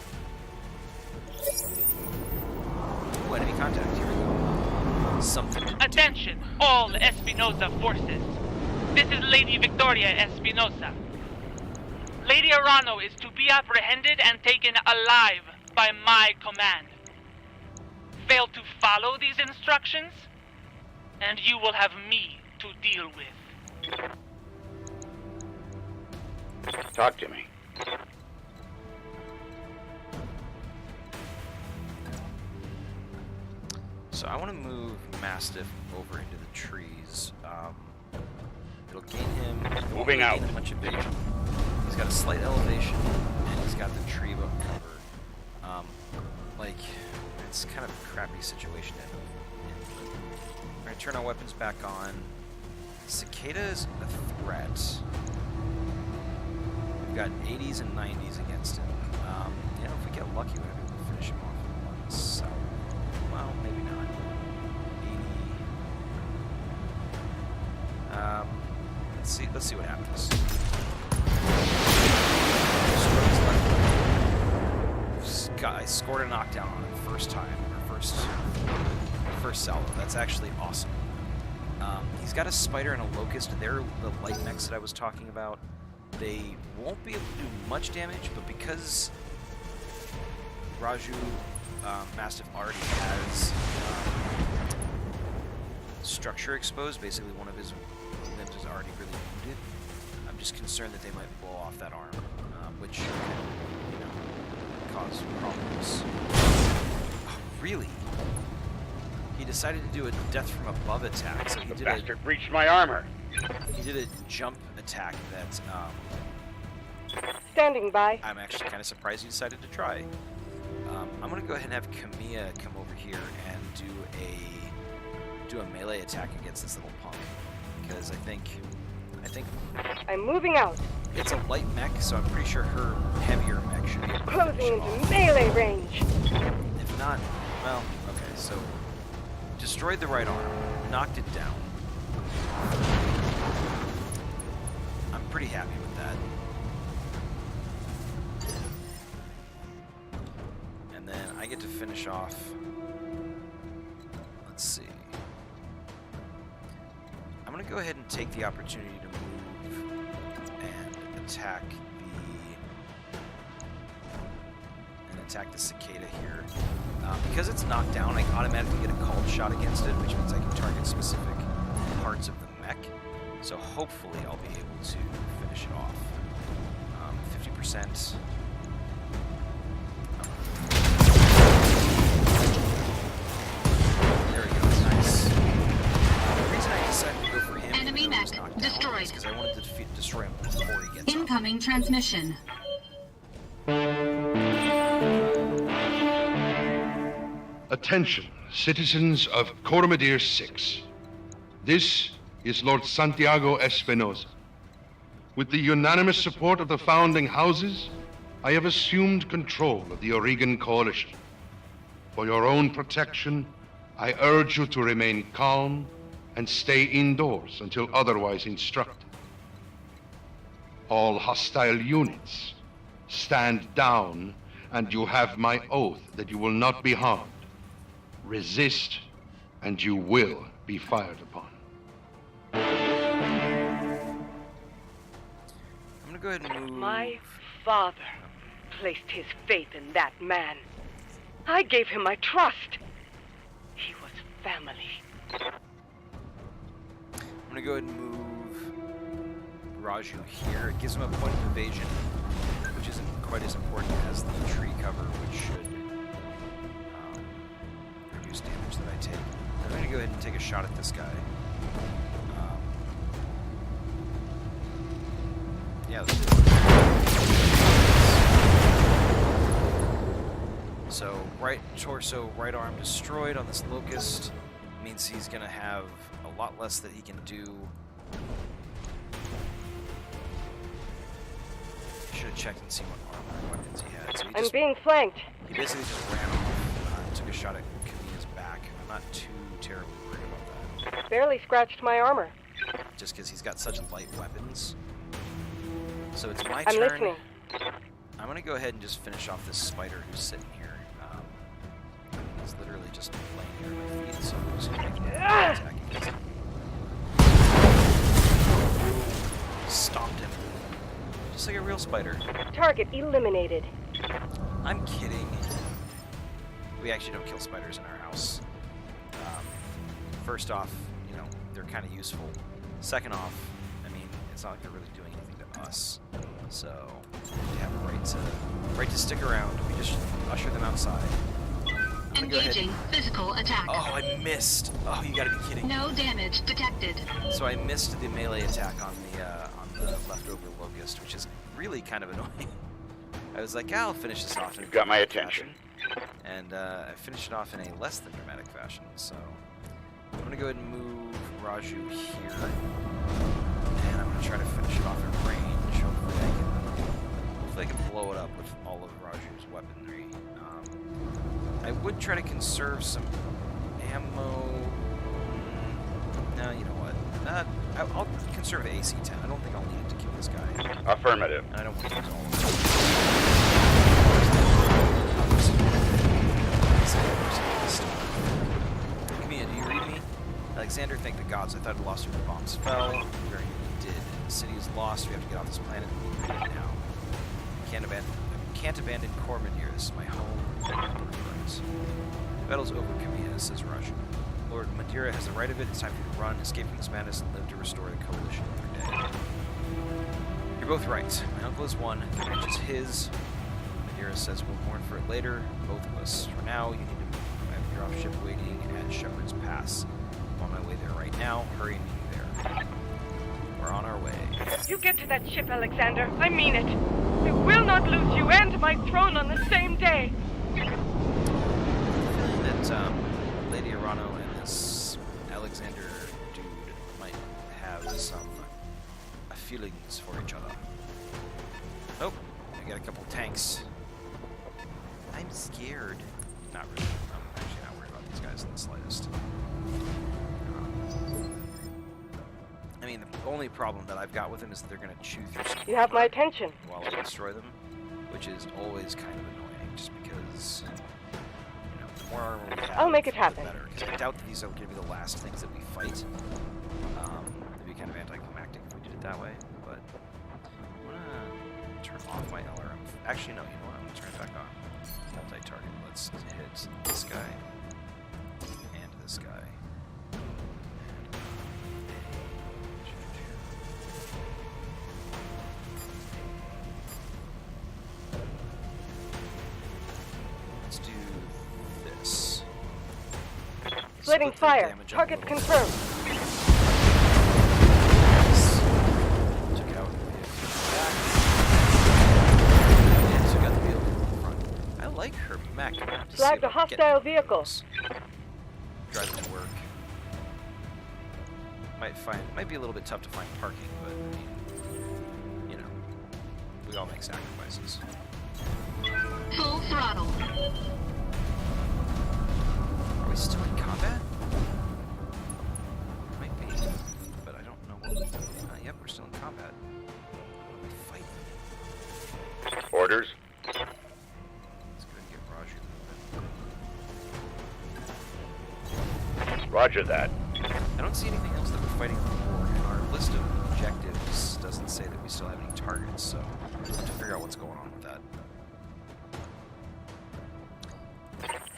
Speaker 1: Oh, enemy contact. Here we go. something to do.
Speaker 6: Attention, all Espinosa forces. This is Lady Victoria Espinosa. Lady Arano is to be apprehended and taken alive by my command. Fail to follow these instructions, and you will have me to deal with.
Speaker 4: Talk to me.
Speaker 1: So I want to move Mastiff over into the trees. It'll gain him.
Speaker 4: Moving out.
Speaker 1: A bunch of evasion. He's got a slight elevation, and he's got the tree above cover. Like, it's kind of a crappy situation to end up in. We're gonna turn our weapons back on. Cicada is a threat. We've got 80s and 90s against him. You know, if we get lucky, we're gonna be able to finish him off on the south. Well, maybe not. 80. Let's see what happens. I scored a knockdown on him first time, or first salvo. That's actually awesome. He's got a spider and a locust. They're the light mechs that I was talking about. They won't be able to do much damage, but because Raju Mastiff already has structure exposed, basically one of his limbs is already really wounded. I'm just concerned that they might blow off that arm, which could, you know, cause problems. Oh, really? He decided to do a death from above attack, so he
Speaker 4: The
Speaker 1: did
Speaker 4: bastard breached my armor.
Speaker 1: he did a jump attack that
Speaker 2: Standing by.
Speaker 1: I'm actually kind of surprised he decided to try. I'm gonna go ahead and have Kamiya come over here and do a melee attack against this little punk, because I think
Speaker 2: I'm moving out.
Speaker 1: it's a light mech, so I'm pretty sure her heavier mech should be able to
Speaker 2: Closing
Speaker 1: finish it
Speaker 2: into
Speaker 1: off.
Speaker 2: melee range.
Speaker 1: If not, well, okay, so destroyed the right arm, knocked it down. I'm pretty happy with that. And then I get to finish off. Let's see. I'm gonna go ahead and take the opportunity to move and attack the cicada here. Because it's knocked down, I automatically get a called shot against it, which means I can target specific parts of the mech. So hopefully I'll be able to finish it off. 50%. There we go, nice. The reason I decided to go for him
Speaker 3: Enemy
Speaker 1: even though he was
Speaker 3: mech
Speaker 1: knocked down
Speaker 3: destroyed.
Speaker 1: is because I wanted to destroy him before he gets up.
Speaker 3: Incoming transmission.
Speaker 5: Attention, citizens of Coromadir 6. This is Lord Santiago Espinosa. With the unanimous support of the founding houses, I have assumed control of the Oregon Coalition. For your own protection, I urge you to remain calm and stay indoors until otherwise instructed. All hostile units, stand down, and you have my oath that you will not be harmed. Resist, and you will be fired upon.
Speaker 1: I'm gonna go ahead and move.
Speaker 2: My father placed his faith in that man. I gave him my trust. He was family.
Speaker 1: I'm gonna go ahead and move Raju here. It gives him a point of evasion, which isn't quite as important as the tree cover, which should reduce damage that I take. I'm gonna go ahead and take a shot at this guy. Yeah, let's do it. So, right torso, right arm destroyed on this locust. Means he's gonna have a lot less that he can do. Should have checked and seen what armor and weapons he had. So he
Speaker 2: I'm being flanked.
Speaker 1: he basically just ran off and took a shot at Kamiya's back. I'm not too terribly worried about that.
Speaker 2: Barely scratched my armor.
Speaker 1: Just because he's got such light weapons. So it's my
Speaker 2: I'm
Speaker 1: turn.
Speaker 2: listening.
Speaker 1: I'm going to go ahead and just finish off this spider who's sitting here. He's literally just laying here at my feet, so I'm just going to make an attack against him. Stomped him. Just like a real spider.
Speaker 2: Target eliminated.
Speaker 1: I'm kidding. We actually don't kill spiders in our house. First off, you know, they're kind of useful. Second off, I mean, it's not like they're really doing anything to us. So, they have a right to stick around. We just usher them outside.
Speaker 3: Engaging physical attack.
Speaker 1: Oh, I missed. Oh, you gotta be kidding me.
Speaker 3: No damage detected.
Speaker 1: So I missed the melee attack on the leftover Locust, which is really kind of annoying. I was like, I'll finish this off in
Speaker 4: You've got my
Speaker 1: a
Speaker 4: attention.
Speaker 1: fashion. And I finished it off in a less than dramatic fashion, so I'm gonna go ahead and move Raju here. And I'm gonna try to finish it off at range. Hopefully I can blow it up with all of Raju's weaponry. I would try to conserve some ammo. No, you know what? I'll conserve AC-10. I don't think I'll need it to kill this guy.
Speaker 4: Affirmative.
Speaker 1: And I don't want to use all of it. Camilla, do you read me? Alexander, thank the gods. I thought I lost when the bombs fell. Very did. The city is lost. We have to get off this planet now. Can't abandon Cormidir. This is my home. The battle's over, Camilla, says Raju. Lord Madeira has the right of it. It's time for you to run, escape from this madness, and live to restore the coalition of their dead. You're both right. My uncle is one. The range is his. Madeira says we'll mourn for it later. Both of us. For now, you need to move. I have a dropship waiting at Shepherd's Pass. I'm on my way there right now. Hurry and meet me there. We're on our way.
Speaker 2: You get to that ship, Alexander. I mean it. I will not lose you and my throne on the same day.
Speaker 1: I have a feeling that Lady Arano and this Alexander dude might have some feelings for each other. Oh, I got a couple tanks. I'm scared. Not really. I'm actually not worried about these guys in the slightest. I mean, the only problem that I've got with them is that they're going to chew through some
Speaker 2: You have my
Speaker 1: armor
Speaker 2: attention.
Speaker 1: while I destroy them, which is always kind of annoying, just because, you know, the more armor we have,
Speaker 2: I'll make it
Speaker 1: the
Speaker 2: happen.
Speaker 1: better. Because I doubt that these are going to be the last things that we fight. It'd be kind of anticlimactic if we did it that way, but I'm going to turn off my LRM. Actually, no, you know what? I'm going to turn it back on. Multi-target. Let's hit this guy and this guy. Let's do this.
Speaker 2: Splitting
Speaker 1: Split the
Speaker 2: fire.
Speaker 1: damage up a
Speaker 2: Target
Speaker 1: little bit.
Speaker 2: confirmed.
Speaker 1: Took out the vehicle back. And took out the vehicle in front. I like her mech. I'm gonna have to see
Speaker 2: Flagged
Speaker 1: if
Speaker 2: a
Speaker 1: I can get
Speaker 2: hostile vehicle.
Speaker 1: Drive it to work. Might be a little bit tough to find parking, but I mean, you know, we all make sacrifices.
Speaker 3: Full throttle.
Speaker 1: Are we still in combat? Might be, but I don't know what. Yep, we're still in combat. What are we fighting?
Speaker 4: Orders.
Speaker 1: Let's go and get Raju.
Speaker 4: Roger that.
Speaker 1: I don't see anything else that we're fighting on the board, and our list of objectives doesn't say that we still have any targets, so we'll have to figure out what's going on with that.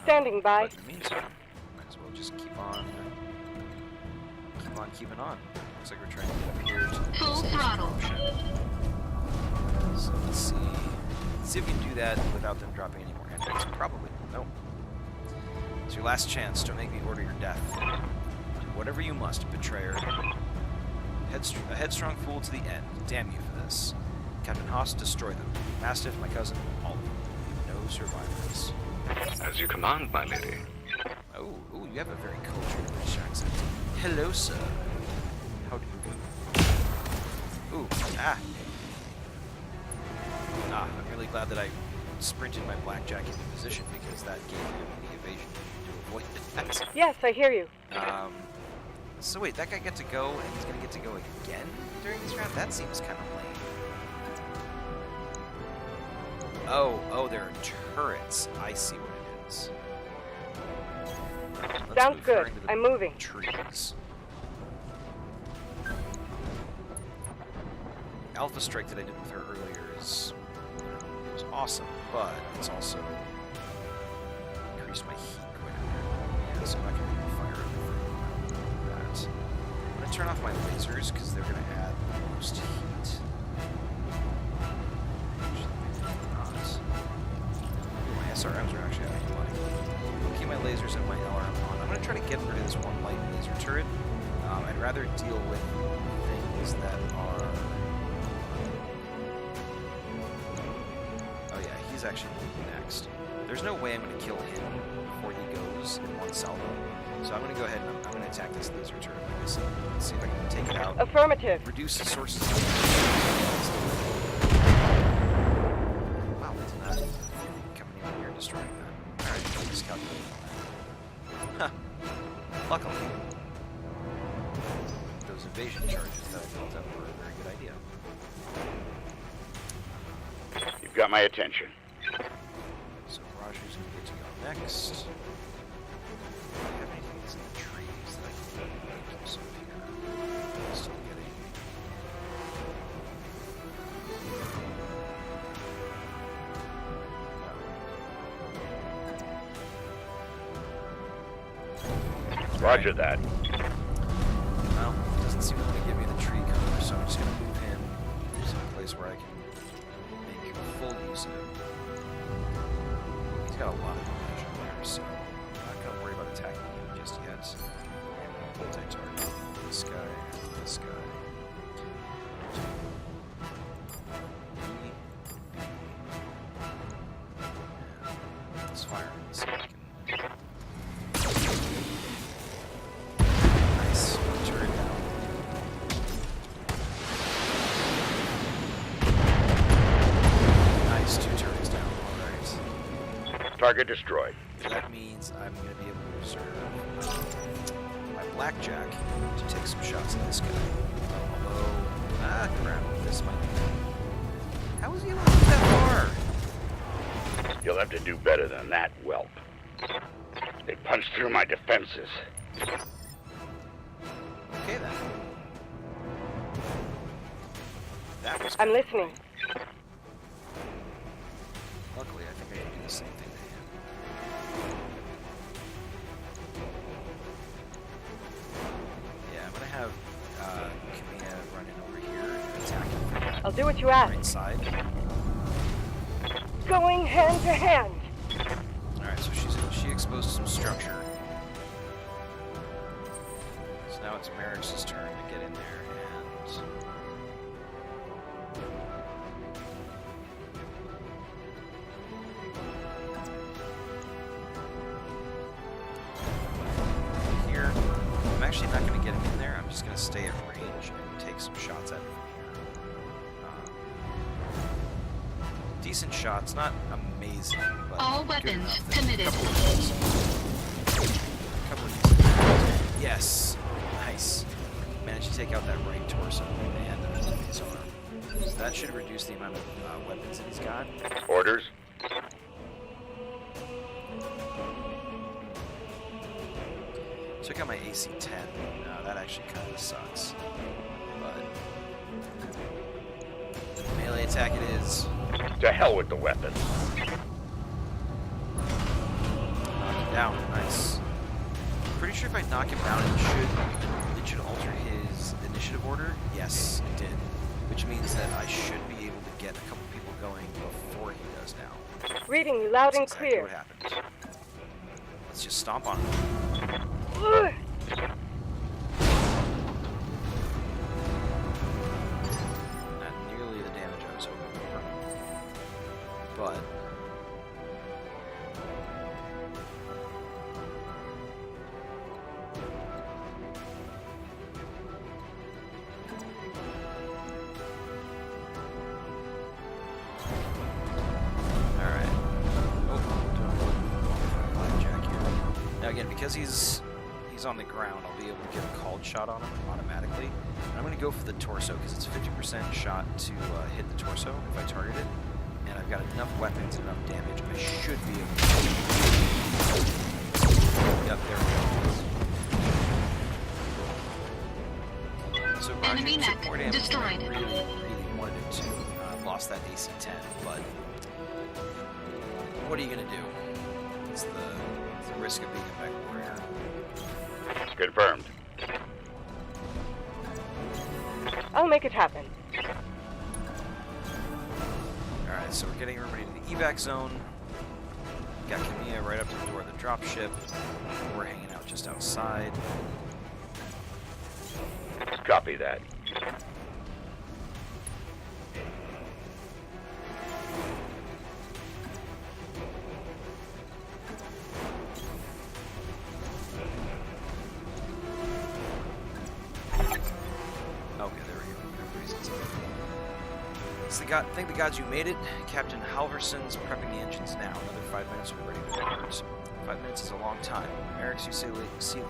Speaker 2: Standing by.
Speaker 1: But in the meantime, might as well just keep on keeping on. Looks like we're trying to get up here to the
Speaker 3: Full
Speaker 1: next
Speaker 3: throttle.
Speaker 1: dropship. So let's see. Let's see if we can do that without them dropping any more enemies. Probably. Nope. It's your last chance. Don't make me order your death. Do whatever you must, betrayer. A headstrong fool to the end. Damn you for this. Captain Haas, destroy them. Mastiff, my cousin, all of them. Leave no survivors.
Speaker 7: As you command, my lady.
Speaker 1: Oh, you have a very cultured British accent. Hello, sir. How do you do? Ooh, I'm really glad that I sprinted my blackjack into position because that gave me the evasion to avoid that.
Speaker 2: Yes, I hear you.
Speaker 1: So wait, that guy got to go and he's gonna get to go again during this round? That seems kind of lame. Oh, there are turrets. I see what it is. Let's
Speaker 2: Sounds
Speaker 1: move her
Speaker 2: good.
Speaker 1: into the
Speaker 2: I'm moving.
Speaker 1: trees. Alpha Strike that I did with her earlier is, it was awesome, but it's also increased my heat quite a bit. Yeah, so I'm not going to fire everything like that. I'm going to turn off my lasers because they're going to add the most heat. My SRMs are actually having money. I'll keep my lasers and my LRM on. I'm going to try to get rid of this one light laser turret. I'd rather deal with things that are... Oh yeah, he's actually next. There's no way I'm going to kill him before he goes in one salvo. So I'm going to go ahead and I'm going to attack this laser turret like I said. Let's see if I can take it out.
Speaker 2: Affirmative.
Speaker 1: Reduce the sources of... Wow, that's not coming in here and destroying that. Alright, I'll just calculate on that. Huh. Luckily, those evasion charges that I built up were a very good idea.
Speaker 4: You've got my attention.
Speaker 1: So Roger's going to get to go next. Do I have anything that's in the trees that I can keep some of here? I'm still getting...
Speaker 4: Roger that.
Speaker 1: Well, it doesn't seem to want to give me the tree cover, so I'm just going to move him to a place where I can make full use of him. He's got a lot of damage up there, so I'm not going to worry about attacking him just yet. Multi-target. This guy, this guy. Let's fire him and see if I can... Nice. Turret down. Nice. 2 turrets down. Alright.
Speaker 4: Target destroyed.
Speaker 1: That means I'm going to be able to reserve my blackjack to take some shots at this guy. Although, crap, this might be... How was he able to get that far?
Speaker 4: You'll have to do better than that, whelp. They punched through my defenses.
Speaker 1: Okay then. That was
Speaker 2: I'm
Speaker 1: good.
Speaker 2: listening.
Speaker 1: Luckily, I think I can do the same thing to him. Yeah, I'm gonna have Kamina run in over here and attack him from that
Speaker 2: I'll do what you ask.
Speaker 1: right side.
Speaker 2: Going hand to hand.
Speaker 1: Alright, so she exposed some structure. So now it's Marriage's turn to get in there and... Here, I'm actually not going to get him in there. I'm just going to stay at range and take some shots at him from here. Decent shots, not amazing, but
Speaker 3: All
Speaker 1: good
Speaker 3: weapons
Speaker 1: enough.
Speaker 3: committed.
Speaker 1: Couple of decent. Yes, nice. Managed to take out that right torso and his arm. So that should reduce the amount of weapons that he's got.
Speaker 4: Orders?
Speaker 1: Took out my AC-10. That actually kind of sucks. But melee attack it is.
Speaker 4: To hell with the weapon.
Speaker 1: Knock him down. Nice. Pretty sure if I knock him down, it should alter his initiative order. Yes, it did. Which means that I should be able to get a couple people going before he does now.
Speaker 2: Reading you loud and
Speaker 1: That's exactly
Speaker 2: clear.
Speaker 1: what happened. Let's just stomp on him.
Speaker 2: Ugh.
Speaker 1: Not nearly the damage I was hoping for. But alright. Blackjack here. Now again, because he's on the ground, I'll be able to get a called shot on him automatically. And I'm going to go for the torso because it's a 50% shot to hit the torso if I target it. And I've got enough weapons and enough damage. I should be able to... damage than I
Speaker 3: Destroyed.
Speaker 1: really wanted it to. Lost that AC-10, but what are you gonna do? It's the risk of being a mech warrior.
Speaker 4: Confirmed.
Speaker 2: I'll make it happen.
Speaker 1: Alright, so we're getting everybody to the evac zone. Got Kamiya right up to the door of the dropship. We're hanging out just outside.
Speaker 4: Copy that.
Speaker 1: Okay, there we go. Everybody's inside. Thank the gods you made it. Captain Halverson's prepping the engines now. Another 5 minutes, we're ready to depart. 5 minutes is a long time. Merrick, you see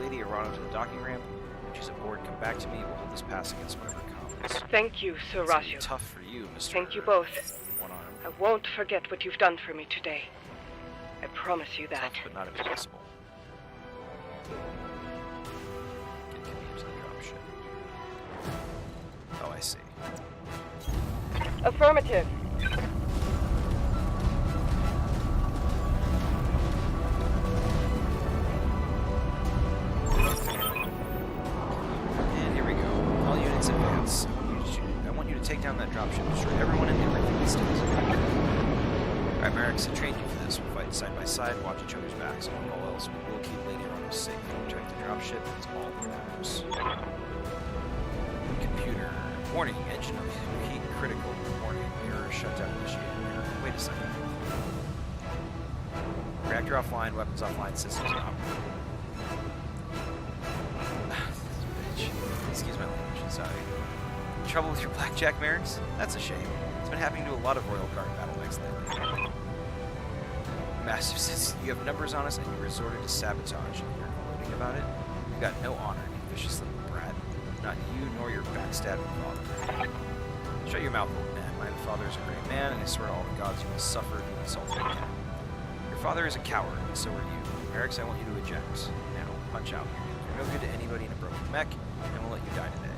Speaker 1: Lady Arano to the docking ramp. When she's aboard, come back to me. We'll hold this pass against whatever comes.
Speaker 2: Thank you, Sir
Speaker 1: It's gonna be
Speaker 2: Rasio.
Speaker 1: tough for you, Mr.
Speaker 2: Thank you both.
Speaker 1: One arm.
Speaker 2: I won't forget what you've done for me today. I promise you that.
Speaker 1: Tough, but not impossible. Get Kamiya to the dropship. Oh, I see.
Speaker 2: Affirmative.
Speaker 1: And here we go. All units advance. I want you to take down that dropship. Destroy everyone and everything that stays. Alright, Merrick, I trained you for this. We'll fight side by side, watch each other's backs. Among all else, we will keep Lady Arano safe. Protect the dropship. It's all that matters. Computer. Warning. Engine heat critical. Warning. Mirror shutdown initiated. Mirror. Wait a second. Reactor offline. Weapons offline. Systems off. Excuse my language. Sorry. Trouble with your blackjack, Merrick's? That's a shame. It's been happening to a lot of Royal Guard BattleTechs lately. Master, since you have numbers on us and you resorted to sabotage and you're gloating about it, you've got no honor, you vicious little brat. Not you nor your backstabbing father. Shut your mouth, old man. My father is a great man, and I swear to all the gods you will suffer if you insult him again. Your father is a coward, and so are you. Merrick's, I want you to eject. Now, punch out. You're no good to anybody in a broken mech, and we'll let you die today.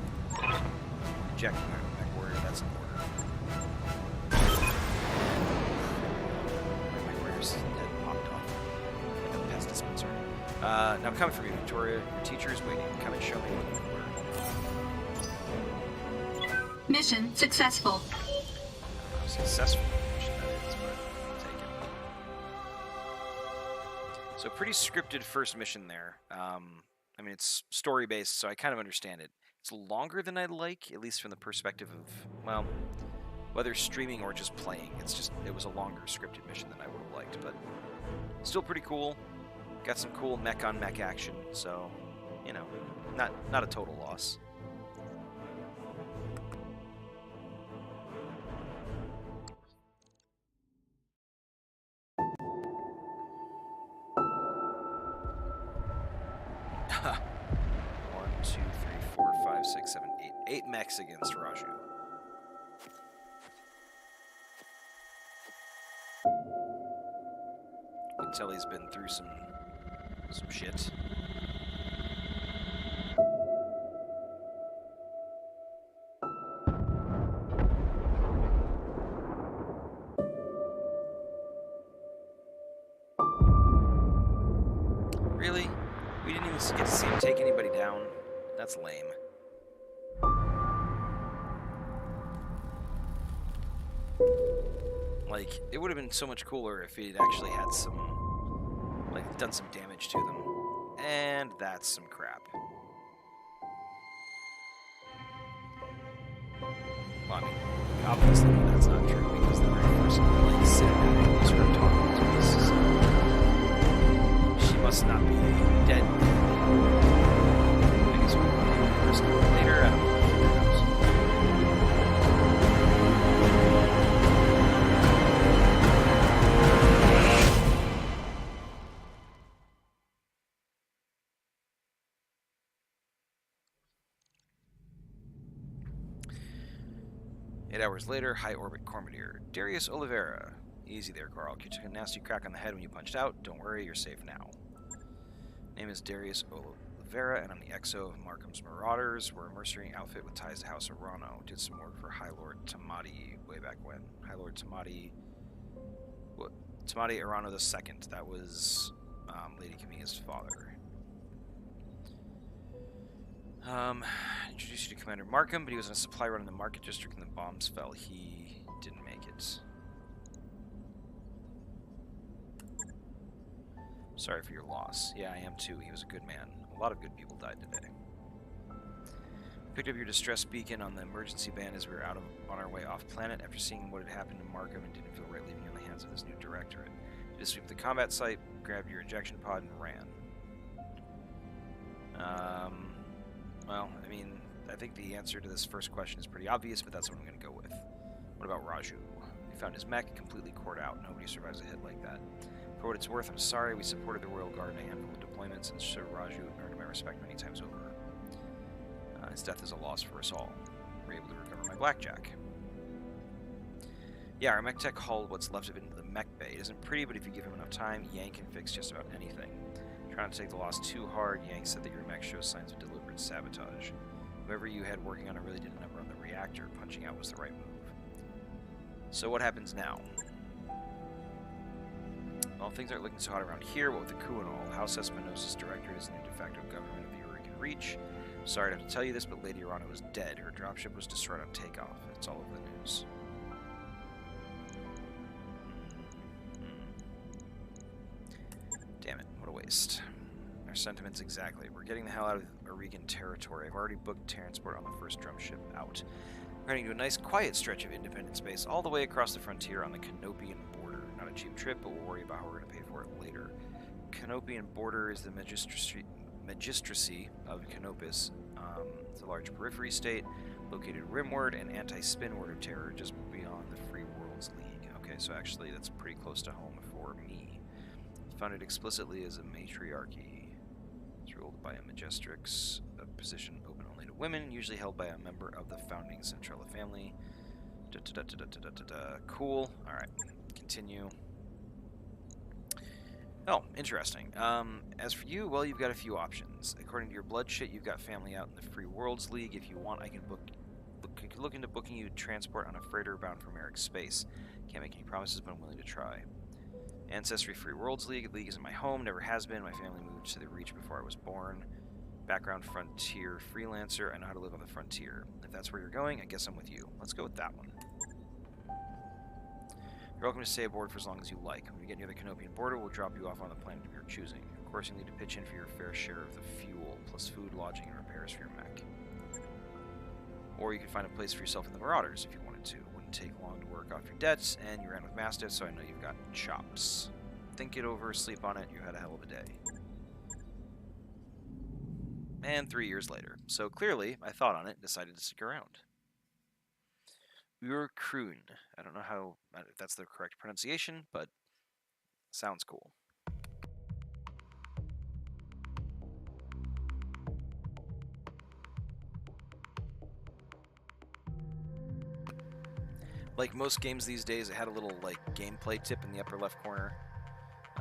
Speaker 1: Eject, mech warrior, that's an order. My warrior's head popped off like a pest dispenser. Now come for me, Victoria. Your teacher is waiting. Come and show me what you've learned.
Speaker 3: Mission successful.
Speaker 1: How successful mission that is, but I'll take it. So pretty scripted first mission there. I mean, it's story-based, so I kind of understand it. It's longer than I'd like, at least from the perspective of, well, whether streaming or just playing. It was a longer scripted mission than I would have liked, but still pretty cool. Got some cool mech-on-mech action, so, you know, not a total loss. One, two, three, 4, 5, 6, 7, 8. 8 mechs against Raju. You can tell he's been through some shit. Really? We didn't even get to see him take anybody down? That's lame. Like, it would have been so much cooler if he'd actually had some, like, done some damage to them. And that's some crap. Well, I mean, obviously that's not true because the very first, like, cinematic was her talking to us, so she must not be dead. Maybe it's first later, I don't know. Who knows? 8 hours later, high orbit Cormadier. Darius Oliveira. Easy there, Carl. You took a nasty crack on the head when you punched out. Don't worry, you're safe now. Name is Darius Vera, and I'm the XO of Markham's Marauders. We're a mercenary outfit with ties to House Arano. Did some work for High Lord Tamati way back when. High Lord Tamati... What? Tamati Arano II. That was Lady Kamiya's father. Introduced you to Commander Markham, but he was in a supply run in the Market District and the bombs fell. He didn't make it. Sorry for your loss. Yeah, I am too. He was a good man. A lot of good people died today. Picked up your distress beacon on the emergency band as we were on our way off planet after seeing what had happened to Markham and didn't feel right leaving you in the hands of his new directorate. You just sweep the combat site, grabbed your ejection pod, and ran. Well, I mean, I think the answer to this first question is pretty obvious, but that's what I'm going to go with. What about Raju? We found his mech completely cored out. Nobody survives a hit like that. For what it's worth, I'm sorry. We supported the Royal Guard in a handful of deployments, and Sir Raju earned my respect many times over. His death is a loss for us all. We're able to recover my blackjack. Yeah, our mech tech hauled what's left of it into the mech bay. It isn't pretty, but if you give him enough time, Yang can fix just about anything. Try not to take the loss too hard. Yang said that your mech shows signs of deliberate sabotage. Whoever you had working on it really did a number on the reactor. Punching out was the right move. So what happens now? Well, things aren't looking so hot around here, but with the coup and all, House Espinosa's directorate is the new de facto government of the Urican Reach. Sorry to have to tell you this, but Lady Arano is dead. Her dropship was destroyed on takeoff. It's all over the news. Damn it, what a waste. Our sentiments exactly. We're getting the hell out of Urican territory. I've already booked transport on the first drum ship out. We're heading to a nice quiet stretch of independent space all the way across the frontier on the Canopian border. Not a cheap trip, but we'll worry about how we're going to pay for it later. Canopian border is the magistracy of Canopus. It's a large periphery state located rimward and anti-spinward of terror just beyond the Free Worlds League. Okay, so actually that's pretty close to home for me. Founded explicitly as a matriarchy. It's ruled by a magistrix, a position open only to women, usually held by a member of the founding Centrella family. Cool. Alright, continue. Oh, interesting. As for you, well, you've got a few options. According to your blood shit, you've got family out in the Free Worlds League. If you want, I can look into booking you transport on a freighter bound for Merrick Space. Can't make any promises, but I'm willing to try. Ancestry Free Worlds League. The league isn't my home, never has been. My family moved to the Reach before I was born. Background frontier freelancer. I know how to live on the frontier. If that's where you're going, I guess I'm with you. Let's go with that one. You're welcome to stay aboard for as long as you like. When we get near the Canopian border, we'll drop you off on the planet of your choosing. Of course, you'll need to pitch in for your fair share of the fuel, plus food, lodging, and repairs for your mech. Or you could find a place for yourself in the Marauders if you wanted to. It wouldn't take long to work off your debts, and you ran with Mastiffs, so I know you've got chops. Think it over, sleep on it, you had a hell of a day. And 3 years later. So clearly, I thought on it and decided to stick around. Urkroon. I don't know if that's the correct pronunciation, but sounds cool. Like most games these days, it had a little gameplay tip in the upper left corner.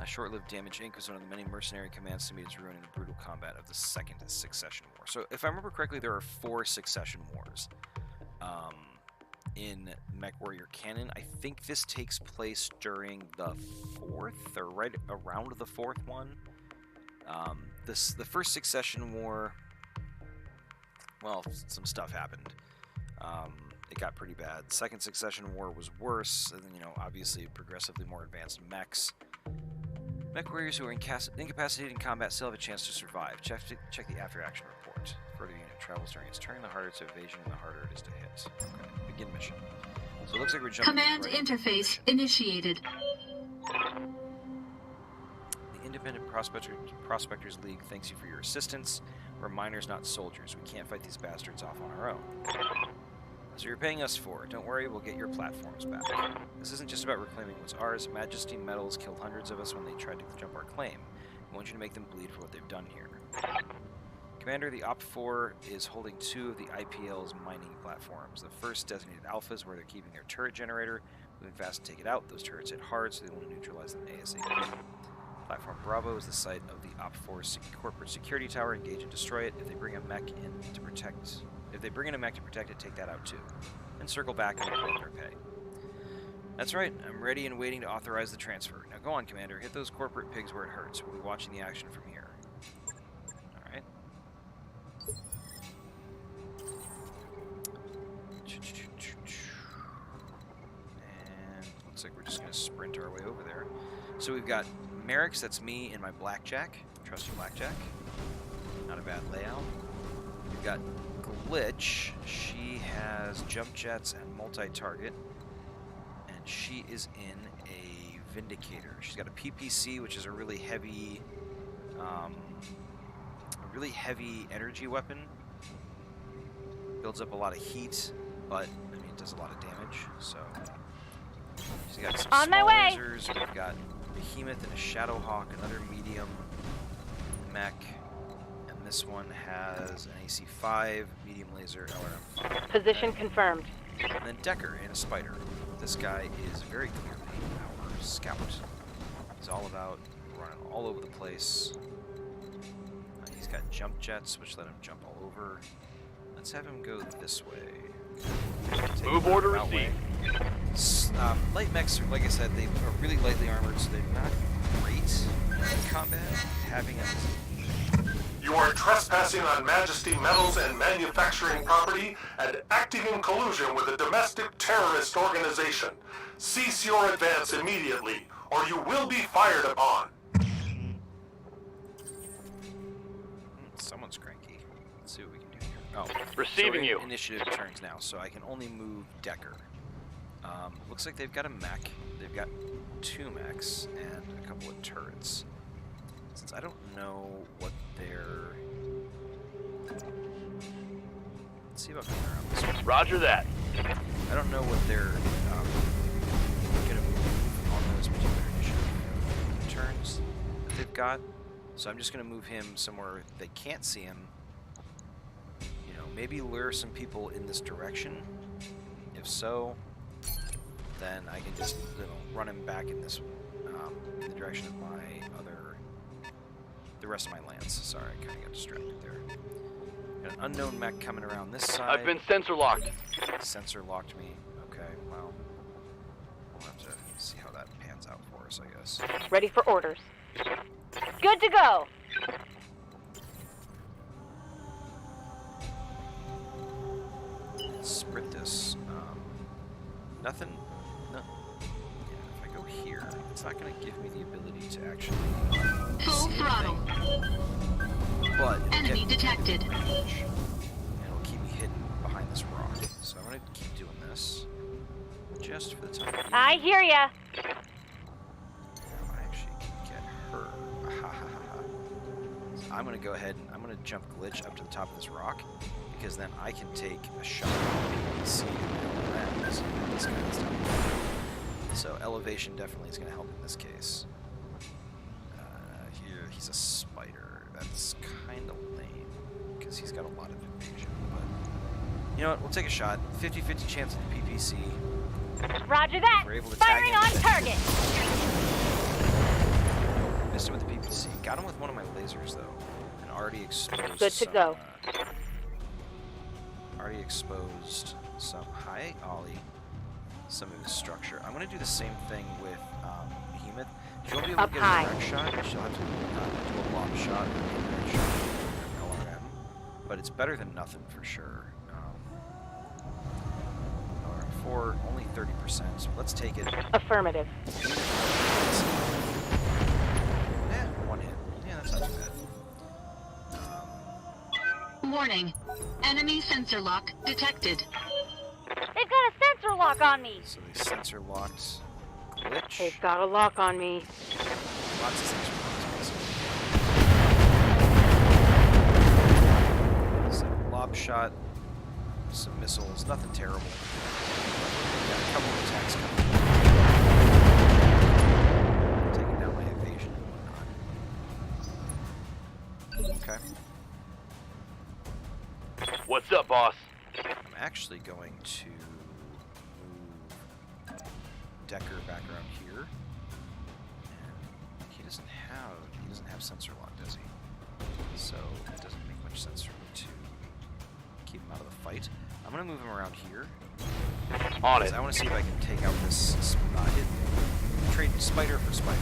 Speaker 1: Short-lived Damage Inc. was one of the many mercenary commands to meet its ruin in the brutal combat of the Second Succession War. So if I remember correctly, there are 4 Succession Wars. In MechWarrior canon. I think this takes place during the 4th, or right around the 4th one. The first Succession War, well, some stuff happened. It got pretty bad. The second Succession War was worse, and then, obviously progressively more advanced mechs. Mech warriors who are incapacitated in combat still have a chance to survive. Check the after-action report. Further unit travels during its turn. The harder it's evasion, the harder it is to hit. Okay, begin mission. So it looks like we're jumping.
Speaker 3: Command interface initiated.
Speaker 1: The Independent Prospectors League thanks you for your assistance. We're miners, not soldiers. We can't fight these bastards off on our own. So you're paying us for it. Don't worry, we'll get your platforms back. This isn't just about reclaiming what's ours. Majesty Metals killed hundreds of us when they tried to jump our claim. We want you to make them bleed for what they've done here. Commander, the Op-4 is holding 2 of the IPL's mining platforms. The first designated Alphas, where they're keeping their turret generator. Moving fast to take it out. Those turrets hit hard, so they want to neutralize them ASAP. Platform Bravo is the site of the Op 4 corporate security tower. Engage and destroy it. If they bring a mech in to protect it, take that out too. Then circle back and collect our pay. That's right. I'm ready and waiting to authorize the transfer. Now go on, Commander. Hit those corporate pigs where it hurts. We'll be watching the action from here. Alright. And looks like we're just going to sprint our way over there. So we've got Merrick's, that's me and my Blackjack. Trusty Blackjack. Not a bad layout. We've got Glitch. She has jump jets and multi-target. And she is in a Vindicator. She's got a PPC, which is a really heavy energy weapon. Builds up a lot of heat, but I mean it does a lot of damage. So she's got some
Speaker 8: on my
Speaker 1: small
Speaker 8: way.
Speaker 1: lasers. We've got Behemoth and a Shadowhawk, another medium mech, and this one has an AC-5 medium laser LRM.
Speaker 8: Position confirmed.
Speaker 1: And then Decker in a Spider. This guy is very clearly our scout. He's all about running all over the place. He's got jump jets, which let him jump all over. Let's have him go this way.
Speaker 7: Move order received.
Speaker 1: Light mechs, like I said, they are really lightly armored, so they're not great in combat. Having a
Speaker 5: You are trespassing on Majesty metals and manufacturing property and acting in collusion with a domestic terrorist organization. Cease your advance immediately, or you will be fired upon.
Speaker 1: Someone's cranky. Let's see what we can do here. Oh,
Speaker 7: Receiving
Speaker 1: so
Speaker 7: you.
Speaker 1: Initiative turns now, so I can only move Decker. Looks like they've got a mech. They've got 2 mechs and a couple of turrets. Since I don't know what their... Let's see about going around this one.
Speaker 7: Roger that.
Speaker 1: I don't know what they're going to move on those particular initiative turns that they've got. So I'm just going to move him somewhere they can't see him. You know, maybe lure some people in this direction. If so, then I can just run him back in this in the direction of the rest of my lance. Sorry, I kind of got distracted there. Got an unknown mech coming around this side.
Speaker 7: I've been sensor locked.
Speaker 1: Sensor locked me. Okay, well, we'll have to see how that pans out for us, I guess.
Speaker 8: Ready for orders. Good to go.
Speaker 1: Let's sprint this. Nothing. No. Yeah, if I go here, it's not going to give me the ability to actually.
Speaker 3: Full
Speaker 1: see
Speaker 3: throttle.
Speaker 1: anything. But it'll
Speaker 3: Enemy
Speaker 1: get me
Speaker 3: detected.
Speaker 1: range, and it'll keep me hidden behind this rock. So I'm going to keep doing this just for the time being.
Speaker 8: I hear ya.
Speaker 1: Now I actually can get her. Ha ha ha ha. So I'm going to go ahead and I'm going to jump Glitch up to the top of this rock, because then I can take a shot at PPC and LRMs and this kind of stuff. So elevation definitely is going to help in this case. Here, he's a Spider. That's kind of lame, because he's got a lot of evasion. But you know what? We'll take a shot. 50-50 chance at the PPC.
Speaker 8: Roger that.
Speaker 1: We're able to tag
Speaker 8: Firing
Speaker 1: him.
Speaker 8: on target.
Speaker 1: Missed him with the PPC. Got him with one of my lasers, though. And already exposed
Speaker 8: Good to go.
Speaker 1: Already exposed some... Hi, Ollie. Some of his structure. I'm going to do the same thing with Behemoth. She won't be able
Speaker 8: Up
Speaker 1: to get
Speaker 8: high.
Speaker 1: a direct shot. She'll have to do a lob shot and a direct shot with LRM. But it's better than nothing for sure. LRM4, only 30%. So let's take it.
Speaker 8: Affirmative.
Speaker 1: Yeah, 1 hit. Yeah, that's not too bad.
Speaker 3: Warning. Enemy sensor lock detected.
Speaker 8: They've got a sensor lock on me.
Speaker 1: So they sensor locked Glitch.
Speaker 8: They've got a lock on me.
Speaker 1: Lots of sensor locks, basically. Some lob shot, some missiles, nothing terrible. Got a couple of attacks coming. Taking down my evasion and whatnot. Okay.
Speaker 7: What's up, boss?
Speaker 1: I'm actually going to move Decker back around here. And he doesn't how he doesn't have sensor lock, does he? So it doesn't make much sense for me to keep him out of the fight. I'm gonna move him around here.
Speaker 7: On it.
Speaker 1: I want to see if I can take out this trade spider for spider.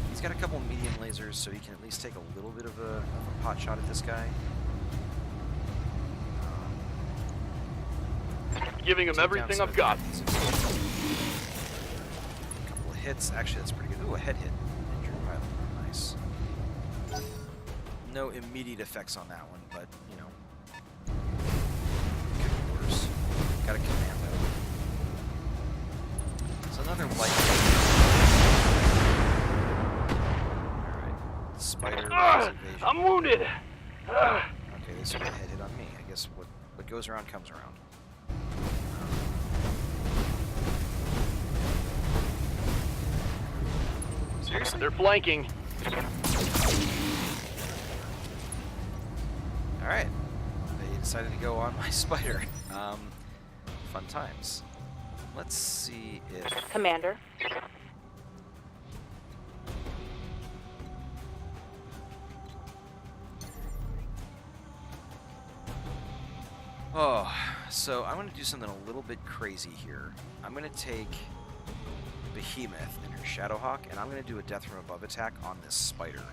Speaker 1: He's got a couple medium lasers, so he can at least take a little bit of a pot shot at this guy.
Speaker 7: Giving him
Speaker 1: Take
Speaker 7: everything
Speaker 1: down
Speaker 7: I've got.
Speaker 1: a couple of hits. Actually, that's pretty good. Ooh, a head hit. Injured pilot. Nice. No immediate effects on that one, but, you know. Could be worse. Got a commando. So another light. Alright. Spider evasion.
Speaker 7: I'm wounded.
Speaker 1: Okay, this is a head hit on me. I guess what goes around comes around. Seriously?
Speaker 7: They're flanking.
Speaker 1: Alright. They decided to go on my spider. Fun times. Let's see if...
Speaker 8: Commander.
Speaker 1: Oh, so I'm going to do something a little bit crazy here. I'm going to take Behemoth and her Shadowhawk, and I'm going to do a death from above attack on this spider.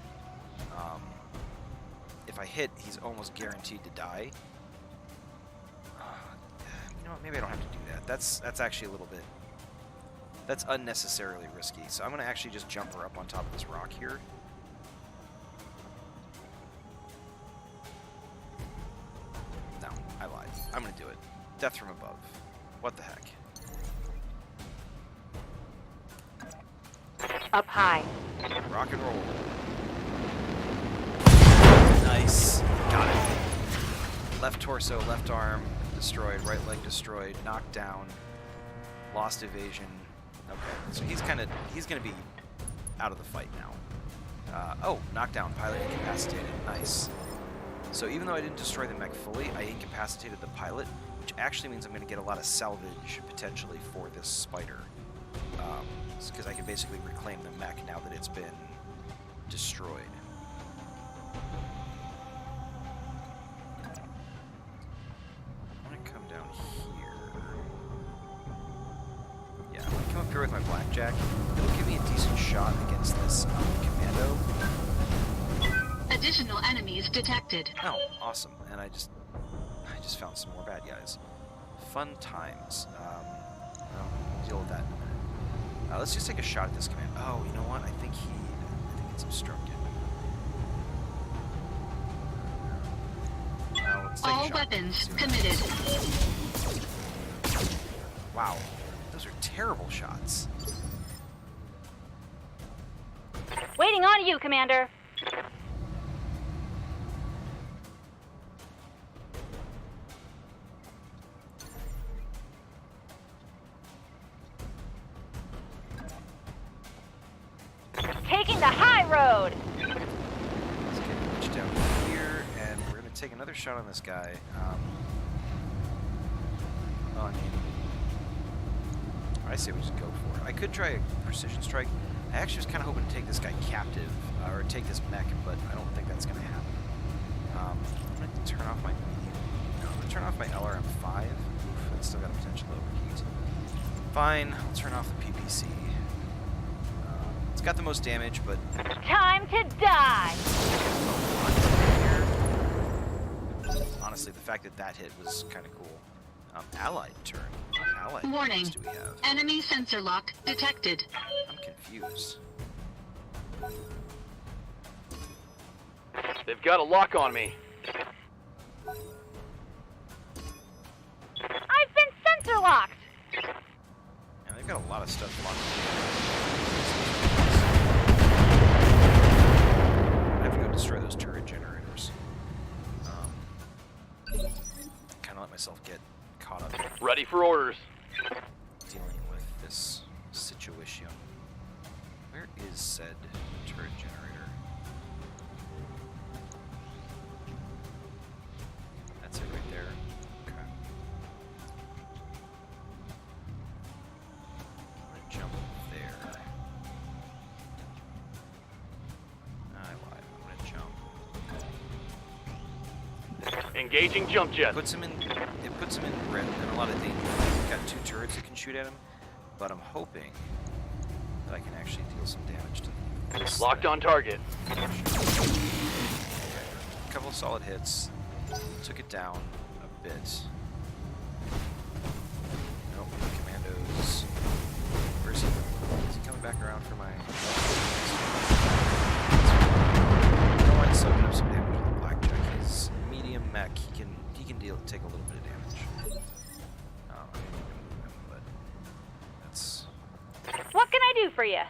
Speaker 1: If I hit, he's almost guaranteed to die. You know what? Maybe I don't have to do that. That's actually a little bit... That's unnecessarily risky. So I'm going to actually just jump her up on top of this rock here. No, I lied. I'm going to do it. Death from above. What the heck?
Speaker 8: Up high.
Speaker 1: Rock and roll. Nice. Got it. Left torso, left arm destroyed, right leg destroyed, knocked down, lost evasion. Okay, so he's gonna be out of the fight now. Oh, knockdown, pilot incapacitated. Nice. So even though I didn't destroy the mech fully, I incapacitated the pilot, which actually means I'm gonna get a lot of salvage potentially for this spider. Because I can basically reclaim the mech now that it's been destroyed. I'm gonna come down here. Yeah, I'm gonna come up here with my blackjack. It'll give me a decent shot against this commando.
Speaker 3: Additional enemies detected.
Speaker 1: Oh, awesome! And I just found some more bad guys. Fun times. Well, we'll deal with that in a minute. Let's just take a shot at this command. Oh, you know what? I think it's obstructed. Let's take a
Speaker 3: All
Speaker 1: shot.
Speaker 3: weapons committed.
Speaker 1: Wow, those are terrible shots.
Speaker 8: Waiting on you, Commander. Taking the high road.
Speaker 1: Let's get Mitch down here, and we're gonna take another shot on this guy. Well, I mean, I say we just go for it. I could try a precision strike. I actually was kind of hoping to take this guy captive, or take this mech, but I don't think that's gonna happen. I'm gonna turn off my LRM-5. Oof, that's still got a potential to overheat. Fine, I'll turn off the PPC. It's got the most damage, but
Speaker 8: Time to die.
Speaker 1: honestly, the fact that hit was kind of cool. Allied turn. What allied
Speaker 3: Warning.
Speaker 1: turns do we have?
Speaker 3: Enemy sensor lock detected.
Speaker 1: I'm confused.
Speaker 7: They've got a lock on me.
Speaker 8: I've been sensor locked.
Speaker 1: Yeah, they've got a lot of stuff locked. I have to go destroy those turret generators. Kind of let myself get caught up
Speaker 7: Ready for orders.
Speaker 1: dealing with this situation. Where is said turret generator? That's it right there. Okay. I'm gonna jump there.
Speaker 7: Engaging jump jet.
Speaker 1: It puts him in a lot of danger. I've got 2 turrets that can shoot at him, but I'm hoping that I can actually deal some damage to this.
Speaker 7: Locked on target.
Speaker 1: Okay. A couple of solid hits. Took it down a bit. Nope, commandos. Where is he? Is he coming back around for my... I don't mind soaking up some damage with the blackjack. He's medium mech. He can take a little bit of damage. I don't know, but that's...
Speaker 8: What can I do for you?
Speaker 1: I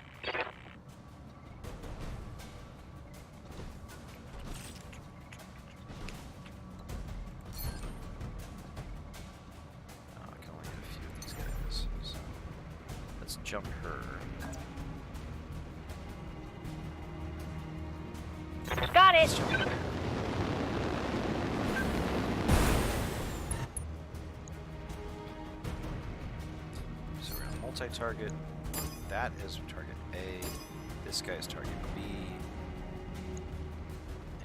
Speaker 1: can only hit a few of these guys. So let's jump her.
Speaker 8: Got it.
Speaker 1: Let's jump her. So we're gonna multi-target. That is target A. This guy is target B.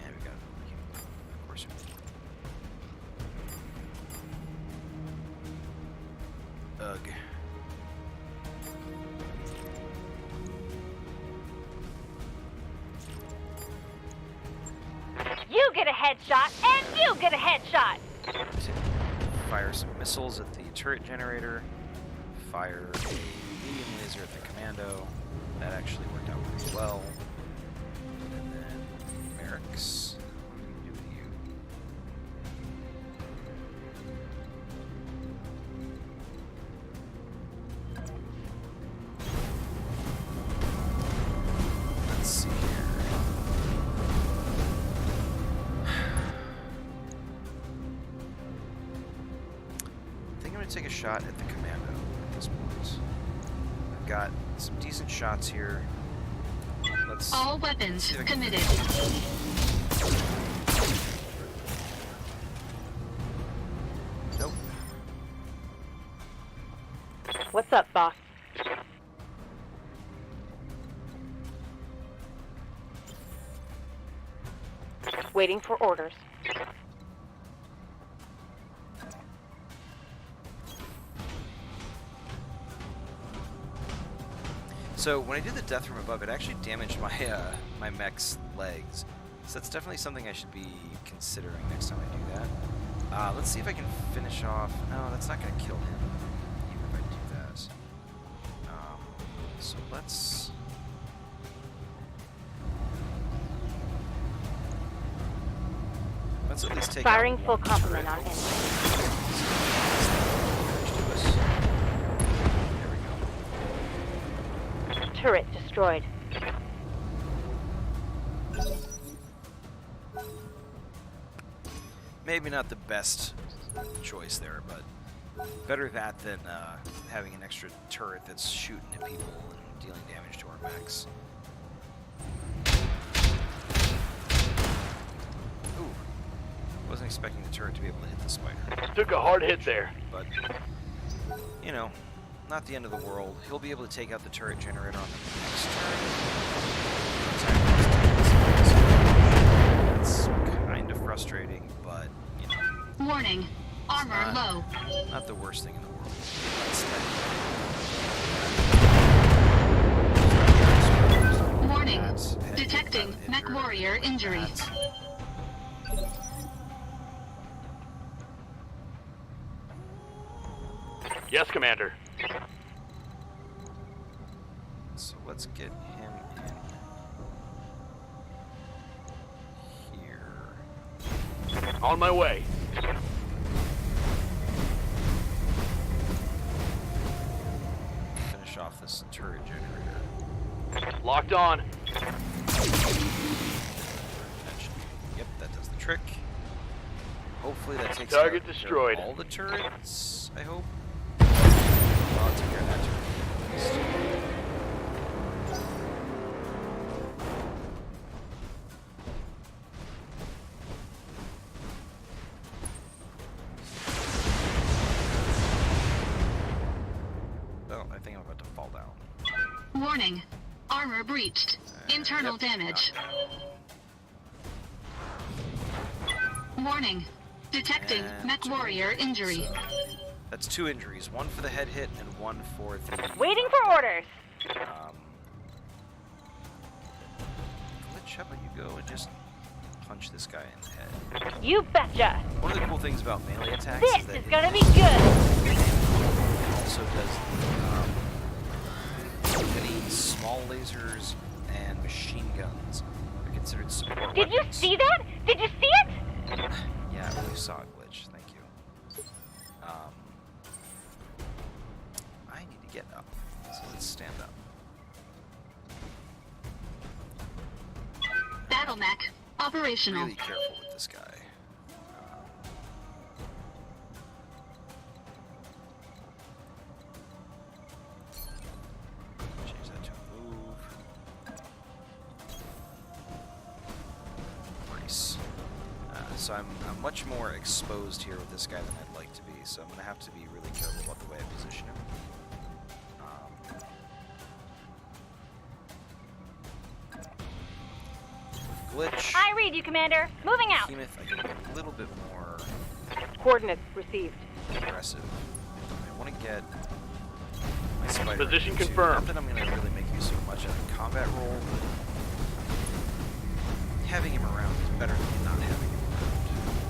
Speaker 1: And we got another human. Of course we do. Ugh.
Speaker 8: You get a headshot, and you get a headshot.
Speaker 1: Fire some missiles at the turret generator. Fire a medium laser at the commando. That actually worked out pretty well. And then Merrick's. What do we do with you? Let's see here. I think I'm going to take a shot at the commando at this point. I've got some decent shots here. Let's
Speaker 3: All weapons
Speaker 1: see if I can-
Speaker 3: committed.
Speaker 1: Nope.
Speaker 8: What's up, boss? Waiting for orders.
Speaker 1: So when I did the death from above, it actually damaged my my mech's legs. So that's definitely something I should be considering next time I do that. Let's see if I can finish off. No, that's not going to kill him, even if I do that. So let's... Let's at least take
Speaker 8: Firing
Speaker 1: out
Speaker 8: full
Speaker 1: one
Speaker 8: complement
Speaker 1: turret.
Speaker 8: on enemy.
Speaker 1: There we go.
Speaker 8: Turret destroyed.
Speaker 1: Maybe not the best choice there, but better that than having an extra turret that's shooting at people and dealing damage to our mechs. Ooh. Wasn't expecting the turret to be able to hit the spider.
Speaker 7: Took a hard hit there.
Speaker 1: But, you know, not the end of the world. He'll be able to take out the turret generator on the next turn. It's kind of frustrating, but, you know.
Speaker 3: Warning. Armor low.
Speaker 1: Not the worst thing in the world.
Speaker 3: Warning.
Speaker 1: That's-
Speaker 3: Detecting mech warrior injury.
Speaker 1: That's-
Speaker 7: Yes, Commander.
Speaker 1: So let's get him in here.
Speaker 7: On my way.
Speaker 1: Finish off this turret generator.
Speaker 7: Locked on.
Speaker 1: Yep, that does the trick. Hopefully that takes
Speaker 7: Target
Speaker 1: care of
Speaker 7: destroyed.
Speaker 1: all the turrets, I hope. Well, I'll take care of that turret at least. Oh, I think I'm about to fall down.
Speaker 3: Warning. Armor breached. Internal
Speaker 1: Yep,
Speaker 3: damage.
Speaker 1: knocked down.
Speaker 3: Warning. Detecting
Speaker 1: And
Speaker 3: mech warrior injury.
Speaker 1: so that's 2 injuries, 1 for the head hit and 1 for the
Speaker 8: Waiting for orders.
Speaker 1: Glitch, how about you go and just punch this guy in the head?
Speaker 8: You betcha.
Speaker 1: One of the cool things about melee attacks
Speaker 8: This
Speaker 1: is that
Speaker 8: is
Speaker 1: it
Speaker 8: gonna be good.
Speaker 1: also does many small lasers and machine guns are considered support
Speaker 8: Did you
Speaker 1: weapons.
Speaker 8: see that? Did you see it?
Speaker 1: Yeah, I really saw it, Glitch. Thank you. I need to get up, so let's stand up.
Speaker 3: Battle mech operational.
Speaker 1: Really careful with this guy. Change that to a move. Brace. So I'm much more exposed here with this guy than I'd like to be, so I'm going to have to be really careful about the way I position him. Glitch.
Speaker 8: I read you, Commander. Moving out.
Speaker 1: Behemoth, I can be a little bit more
Speaker 8: Coordinates received.
Speaker 1: aggressive. I want to get my spider.
Speaker 7: Position
Speaker 1: into-
Speaker 7: confirmed.
Speaker 1: Not that I'm going to really make use of much of a combat role, but having him around is better than not having him around.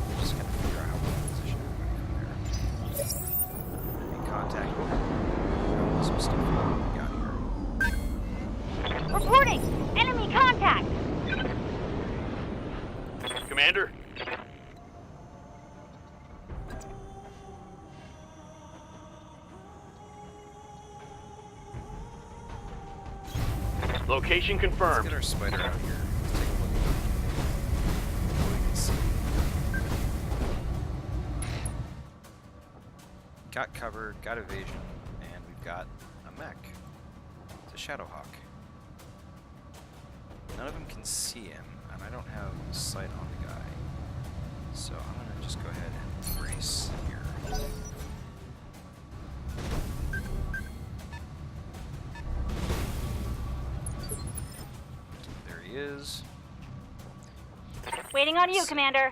Speaker 1: We're just going to figure out how we're going to position everybody from there. Enemy contact. Some stuff we got here.
Speaker 8: Reporting. Enemy contact.
Speaker 7: Commander? Location
Speaker 1: Let's
Speaker 7: confirmed.
Speaker 1: get our spider out here. Let's take a look at what we can see. Got cover, got evasion, and we've got a mech. It's a Shadowhawk. None of them can see him, and I don't have sight on the guy. So I'm gonna just go ahead and brace here. There he is.
Speaker 8: Waiting on you, Commander.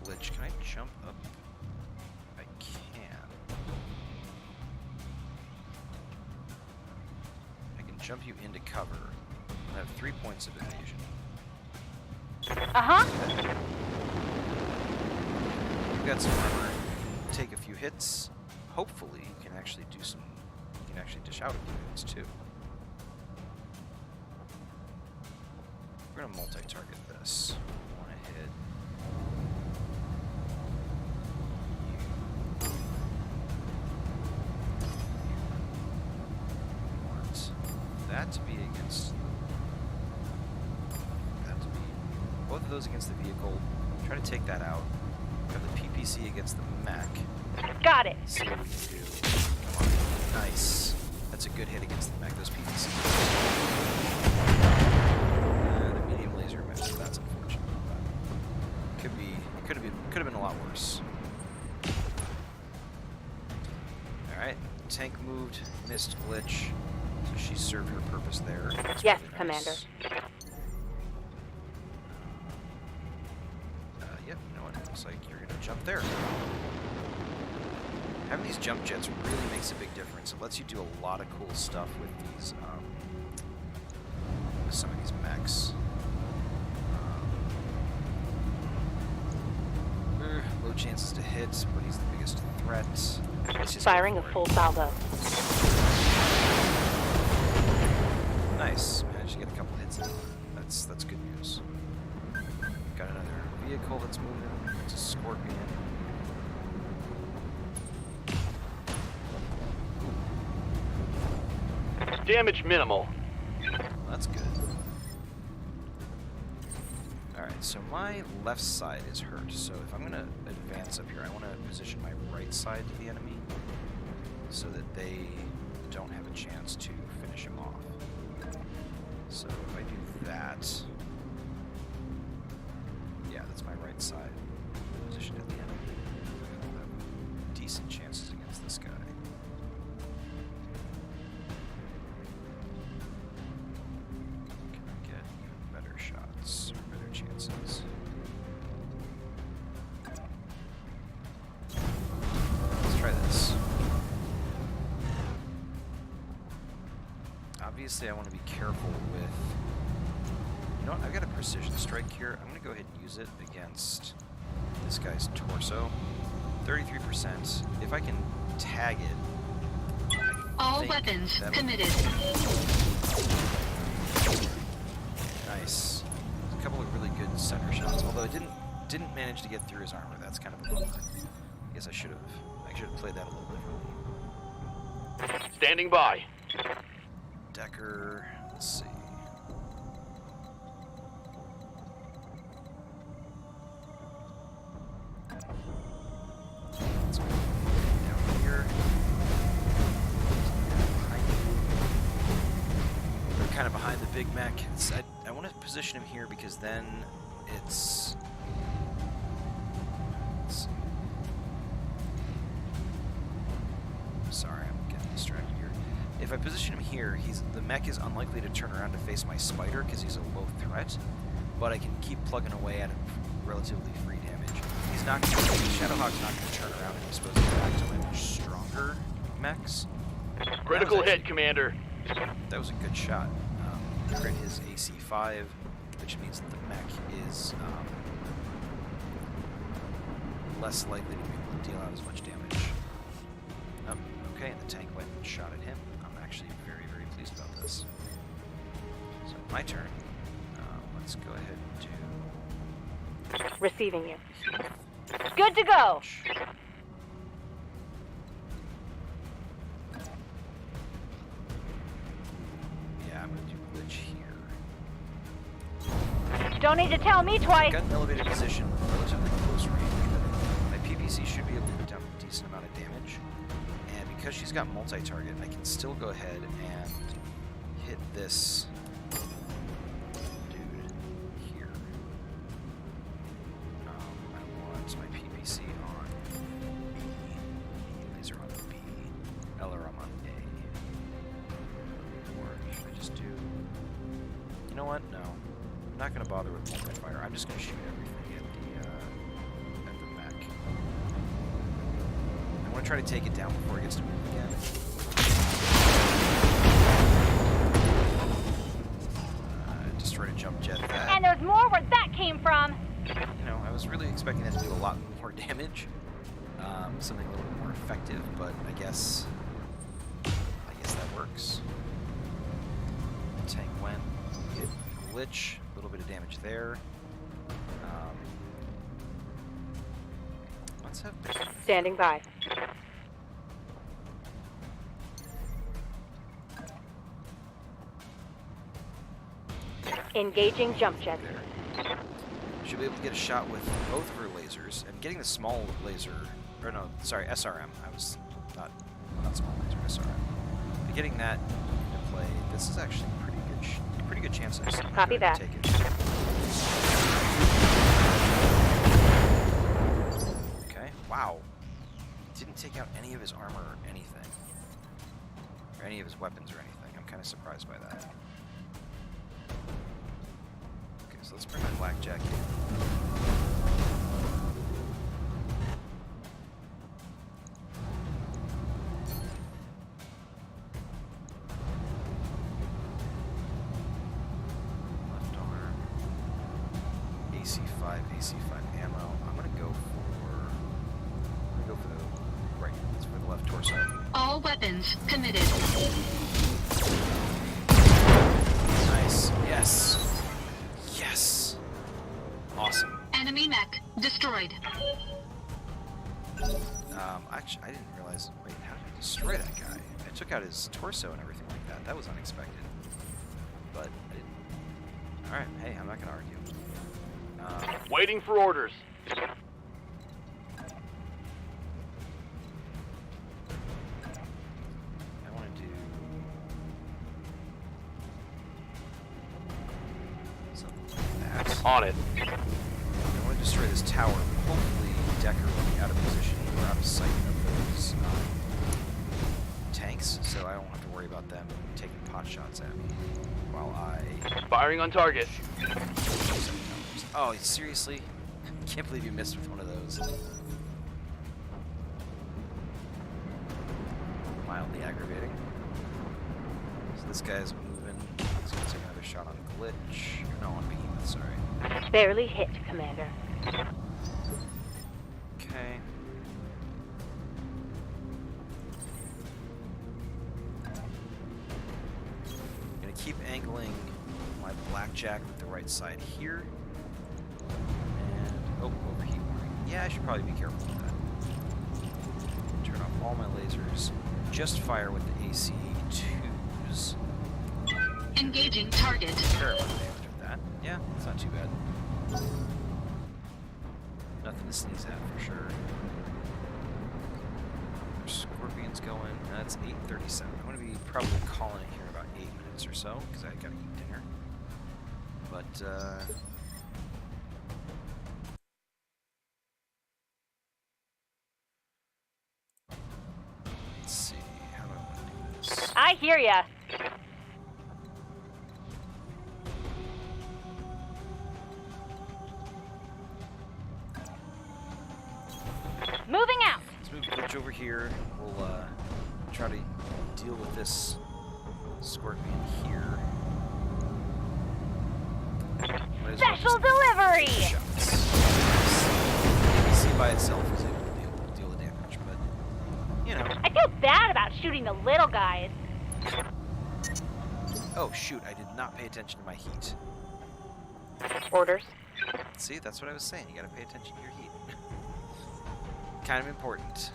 Speaker 1: Glitch, can I jump up? I can. I can jump you into cover. I have 3 points of evasion.
Speaker 8: Uh-huh.
Speaker 1: You've got some armor. Take a few hits. Hopefully, you can actually do some. You can actually dish out a few hits too. We're gonna multi-target this. I want to hit. You. Want that to be against. That to be. Both of those against the vehicle. Try to take that out. Have the PPC against the mech.
Speaker 8: Got it.
Speaker 1: See what we can do. Come on. Nice. That's a good hit against the mech. Those PPC. The medium laser missed. That's unfortunate. Could be. Could have been a lot worse. All right. Tank moved. Missed Glitch. So she served her purpose there. That's
Speaker 8: Yes,
Speaker 1: really
Speaker 8: Commander.
Speaker 1: nice. Yep. You know what? Looks like you're gonna jump there. Having these jump jets really makes a big difference. It lets you do a lot of cool stuff with these, with some of these mechs. Low chances to hit, but he's the biggest threat. Let's just go
Speaker 8: Firing a
Speaker 1: for it.
Speaker 8: full salvo.
Speaker 1: Nice. Managed to get a couple hits in. That's good news. Got another vehicle that's moving. It's a Scorpion.
Speaker 7: Damage minimal.
Speaker 1: That's good. Alright, so my left side is hurt, so if I'm going to advance up here, I want to position my right side to the enemy so that they don't have a chance to finish him off. So if I do that... Yeah, that's my right side. Position at the enemy. I'll have decent chances against this guy. Can I get even better shots or better chances? obviously I want to be careful with... You know what? I've got a precision strike here. I'm going to go ahead and use it against this guy's torso. 33%. If I can tag it...
Speaker 3: All weapons committed.
Speaker 1: Nice. A couple of really good center shots, although it didn't manage to get through his armor. That's kind of a bummer. I guess I should have played that a little differently.
Speaker 7: Standing by.
Speaker 1: Decker, let's see. Let's go down here. They're kind of behind the big mech. I want to position him here because then it's... Let's see. Sorry, I'm getting distracted here. If I position him here, the mech is unlikely to turn around to face my spider because he's a low threat, but I can keep plugging away at him for relatively free damage. He's not going to... Shadowhawk's not going to turn around and expose me back to my much stronger mechs.
Speaker 7: Critical hit, Commander.
Speaker 1: That was a good shot. Crit his AC 5, which means that the mech is less likely to be able to deal out as much damage. Okay, and the tank went and shot at him. I'm actually very, very pleased about this. So, my turn. Let's go ahead and do...
Speaker 8: Receiving you. Good to go.
Speaker 1: Yeah, I'm going to do glitch here.
Speaker 8: Don't need to tell me twice.
Speaker 1: I've got an elevated position, relatively close range, but my PPC should be able to put down a decent amount of damage. And because she's got multi-target, I can still go ahead and hit this dude here. I want my PPC on B, laser on B, LRM on A. Or should I just do... You know what? No. I'm not going to bother with multi-fire. I'm just going to shoot everything at the mech. I want to try to take it down before it gets to move again. Destroyed a jump jet.
Speaker 8: And there's more where that came from.
Speaker 1: You know, I was really expecting that to do a lot more damage. Something a little bit more effective, but I guess that works. Tank went. Hit glitch. A little bit of damage there. Let's have...
Speaker 8: Standing by. Engaging jump jet.
Speaker 1: There. Should be able to get a shot with both of her lasers, and getting the small laser, or no, sorry, SRM. I was not small laser, SRM. But getting that into play, this is actually a pretty good chance.
Speaker 8: Copy that.
Speaker 1: Take it. Okay. Wow. Didn't take out any of his armor or anything, or any of his weapons or anything. I'm kind of surprised by that. So let's bring my blackjack in. Left arm. AC5 ammo. I'm gonna go for the right. It's for the left torso.
Speaker 3: All weapons committed.
Speaker 1: Nice. Yes. Yes! Awesome.
Speaker 3: Enemy mech destroyed.
Speaker 1: Actually, I didn't realize... Wait, how did I destroy that guy? I took out his torso and everything like that. That was unexpected. But I didn't... Alright, hey, I'm not gonna argue.
Speaker 7: Waiting for orders.
Speaker 1: I want to do... something like that.
Speaker 7: On it.
Speaker 1: I want to destroy this tower. Hopefully, Decker will be out of position or out of sight of those tanks, so I don't have to worry about them taking pot shots at me while I...
Speaker 7: Firing on target.
Speaker 1: Oh, seriously? I can't believe you missed with one of those. Mildly aggravating. So this guy's moving another shot on Glitch. No, on Behemoth, sorry.
Speaker 8: Barely hit, Commander.
Speaker 1: Okay. Gonna keep angling my blackjack with the right side here. And oh, overheat warning. Yeah, I should probably be careful with that. Turn off all my lasers. Just fire with the AC-2s.
Speaker 3: Engaging target.
Speaker 1: Fair amount of damage with that. Yeah, it's not too bad. Nothing to sneeze at for sure. Scorpion's going. That's 8:37. I'm going to be probably calling it here in about 8 minutes or so because I got to eat dinner. But let's see. How do I want to do this?
Speaker 8: I hear ya. Moving out.
Speaker 1: Let's move Glitch over here. We'll try to deal with this Scorpion here. Might as well
Speaker 8: Special
Speaker 1: just
Speaker 8: delivery.
Speaker 1: take shots. ABC by itself is able to deal the damage, but you know.
Speaker 8: I feel bad about shooting the little guys.
Speaker 1: Oh shoot! I did not pay attention to my heat.
Speaker 8: Orders.
Speaker 1: See, that's what I was saying. You got to pay attention to your heat. Kind of important.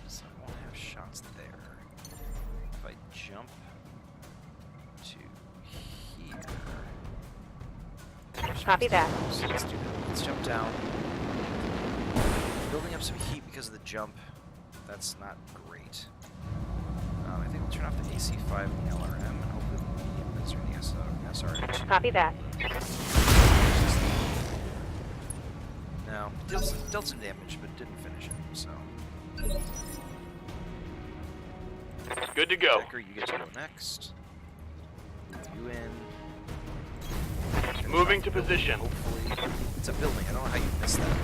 Speaker 1: So I won't have shots there. If I jump to here.
Speaker 8: Copy that.
Speaker 1: So let's do that. Let's jump down. Building up some heat because of the jump. That's not great. I think we'll turn off the AC5 and the LRM and hopefully the SR2.
Speaker 8: Copy that.
Speaker 1: No, dealt some damage, but didn't finish him, so.
Speaker 7: Good to go.
Speaker 1: Decker, you get to go next. Move you in.
Speaker 7: Moving to position.
Speaker 1: Hopefully. It's a building. I don't know how you missed that.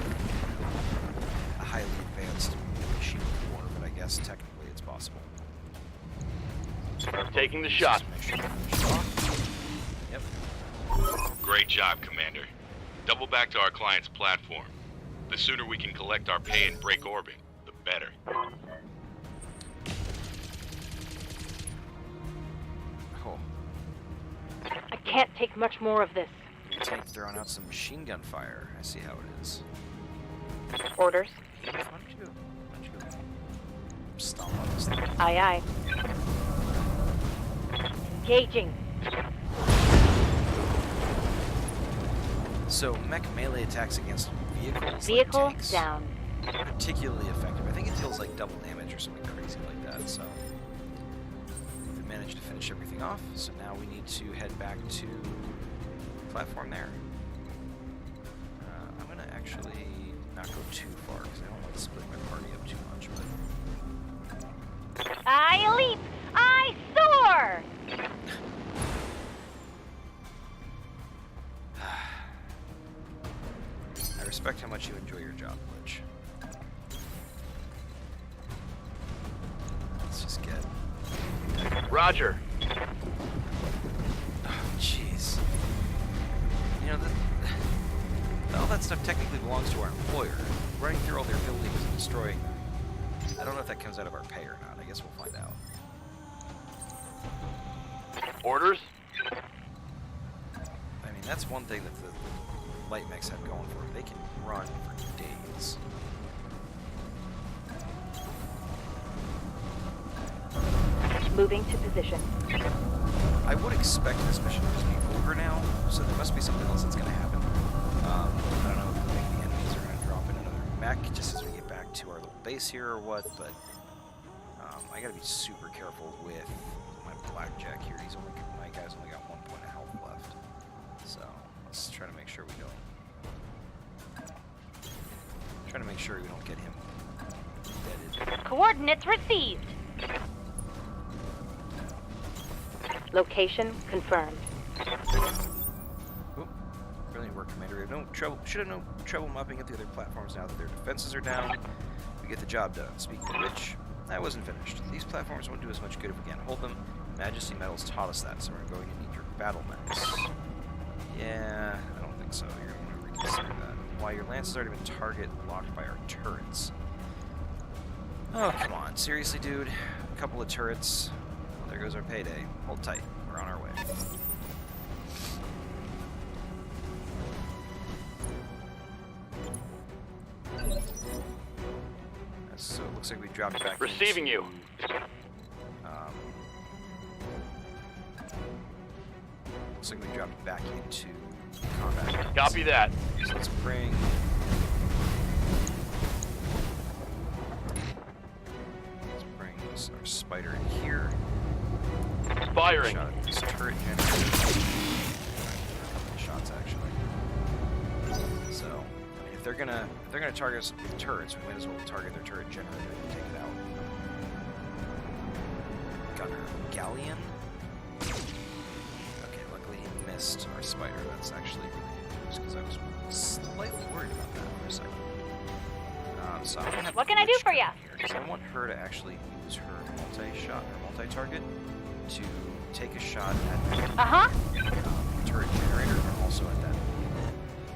Speaker 1: A highly advanced machine war, but I guess technically it's possible.
Speaker 7: Taking the shot.
Speaker 1: Just make sure you finish it off. Yep.
Speaker 4: Great job, Commander. Double back to our client's platform. The sooner we can collect our pay and break orbit, the better.
Speaker 1: Oh.
Speaker 8: I can't take much more of this.
Speaker 1: Tank throwing out some machine gun fire. I see how it is.
Speaker 8: Orders.
Speaker 1: Why don't you go stomp on this thing?
Speaker 8: Aye, aye. Engaging.
Speaker 1: So mech melee attacks against vehicles,
Speaker 8: Vehicle
Speaker 1: like tanks,
Speaker 8: down.
Speaker 1: particularly effective. I think it deals like double damage or something crazy like that. So we managed to finish everything off. So now we need to head back to the platform there. I'm gonna actually not go too far because I don't want to split my party up too much. But
Speaker 8: I leap. I soar.
Speaker 1: I respect how much you enjoy your job, Glitch. Let's just get.
Speaker 7: Roger.
Speaker 1: Oh, jeez. You know, all that stuff technically belongs to our employer. Running through all their buildings and destroying them. I don't know if that comes out of our pay or not. I guess we'll find out.
Speaker 7: Orders.
Speaker 1: I mean, that's one thing that the light mechs have going for them. They can run for days.
Speaker 8: Moving to position.
Speaker 1: I would expect this mission to be over now, so there must be something else that's going to happen. I don't know if maybe the enemies are going to drop in another mech just as we get back to our little base here or what, but I got to be super careful with my blackjack here. My guy's only got 1 point of health left, so let's try to make sure we don't. Trying to make sure we don't get him deaded.
Speaker 8: Coordinates received. Location confirmed.
Speaker 1: Oop. Brilliant work, Commander. We have no trouble. Should have no trouble mopping up the other platforms now that their defenses are down. We get the job done. Speaking of which, I wasn't finished. These platforms won't do us much good if we can't hold them. Majesty Metals taught us that, so we're going to need your battle mechs. Yeah, I don't think so. You're going to reconsider that. Why, your lance has already been target locked by our turrets. Oh, come on. Seriously, dude? A couple of turrets. Well, there goes our payday. Hold tight. We're on our way. So it looks like we dropped back
Speaker 7: Receiving
Speaker 1: into,
Speaker 7: you.
Speaker 1: Looks like we dropped back into combat.
Speaker 7: Copy that.
Speaker 1: So let's bring... our spider in here.
Speaker 7: Firing.
Speaker 1: Shot at this turret generator. A couple of shots actually. So, I mean, if they're gonna target us with turrets, we might as well target their turret generator and take it out. Gunner Galleon. Okay, luckily he missed our spider. That's actually really good news because I was slightly worried about that for a second. So I'm gonna have
Speaker 8: What can I do for ya?
Speaker 1: Because I want her to actually use her multi-shot or multi-target to take a shot at the turret generator and also at that.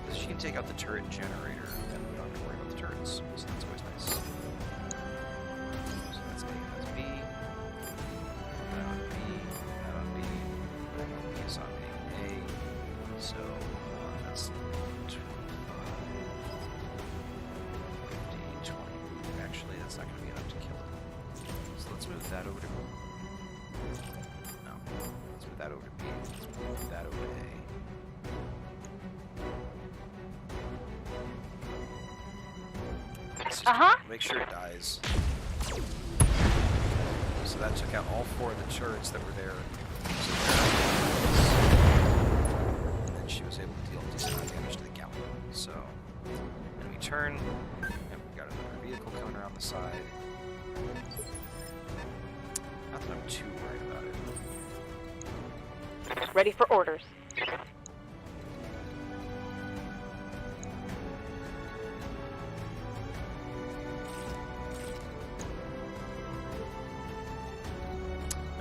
Speaker 1: If she can take out the turret generator, then we don't have to worry about the turrets. So that's always nice. So that's A, that's B. That on B, that on B. That on B is on A. So that's 25, 50, 20. Actually, that's not going to be enough to kill it. So let's move that over to... No. Let's move that over to B. Let's move that over to A. Let's just make sure it dies. So that took out all 4 of the turrets that were there. So and then she was able to deal a decent amount of damage to the galleon. So, enemy turn. And we got another vehicle coming around the side. Not that I'm too worried about it.
Speaker 8: Ready for orders.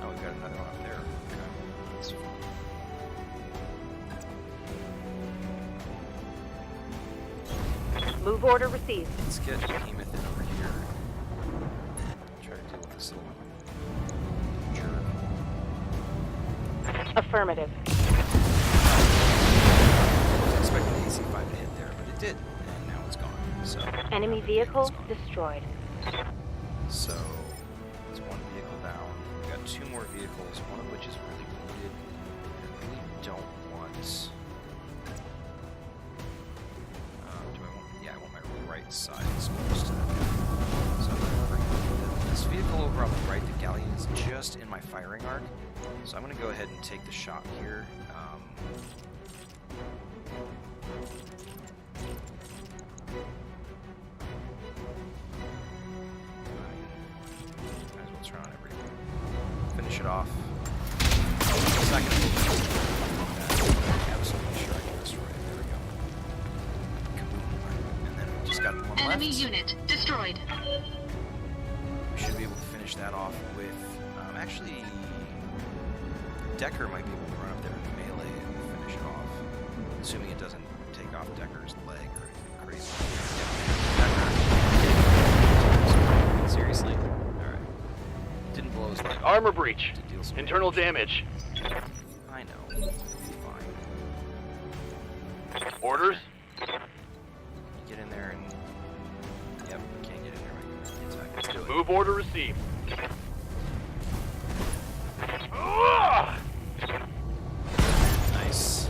Speaker 1: Oh, we've got another one up there. Okay. That's fine.
Speaker 8: Move order received.
Speaker 1: Let's get Behemoth in over here. Try to deal with this little jerk.
Speaker 8: Affirmative.
Speaker 1: I was expecting the AC-5 to hit there, but it did, and now it's gone. So
Speaker 8: Enemy vehicle destroyed.
Speaker 1: So it's 1 vehicle down. We got 2 more vehicles, one of which is really wounded. I really don't want. Do I want? Yeah, I want my right side exposed to that guy. So I'm gonna bring this vehicle over on the right. The galleon is just in my firing arc, so I'm gonna go ahead and take the shot here. Might as well turn on everything. Finish it off. It's not gonna move. Absolutely sure I can destroy it. There we go. Kaboom. And then we just got the one
Speaker 3: Enemy
Speaker 1: left.
Speaker 3: unit destroyed.
Speaker 1: We should be able to finish that off with... actually, Decker might be able to run up there in melee and finish it off. Assuming it doesn't take off Decker's leg or anything crazy. Decker. Seriously? Alright. Didn't blow his leg.
Speaker 7: Armor breach.
Speaker 1: Did deal some
Speaker 7: Internal damage.
Speaker 1: I know. Fine.
Speaker 7: Orders.
Speaker 1: Get in there and... Yep, can't get in there. Attack. Let's do it.
Speaker 7: Move order received. Ah!
Speaker 1: Nice.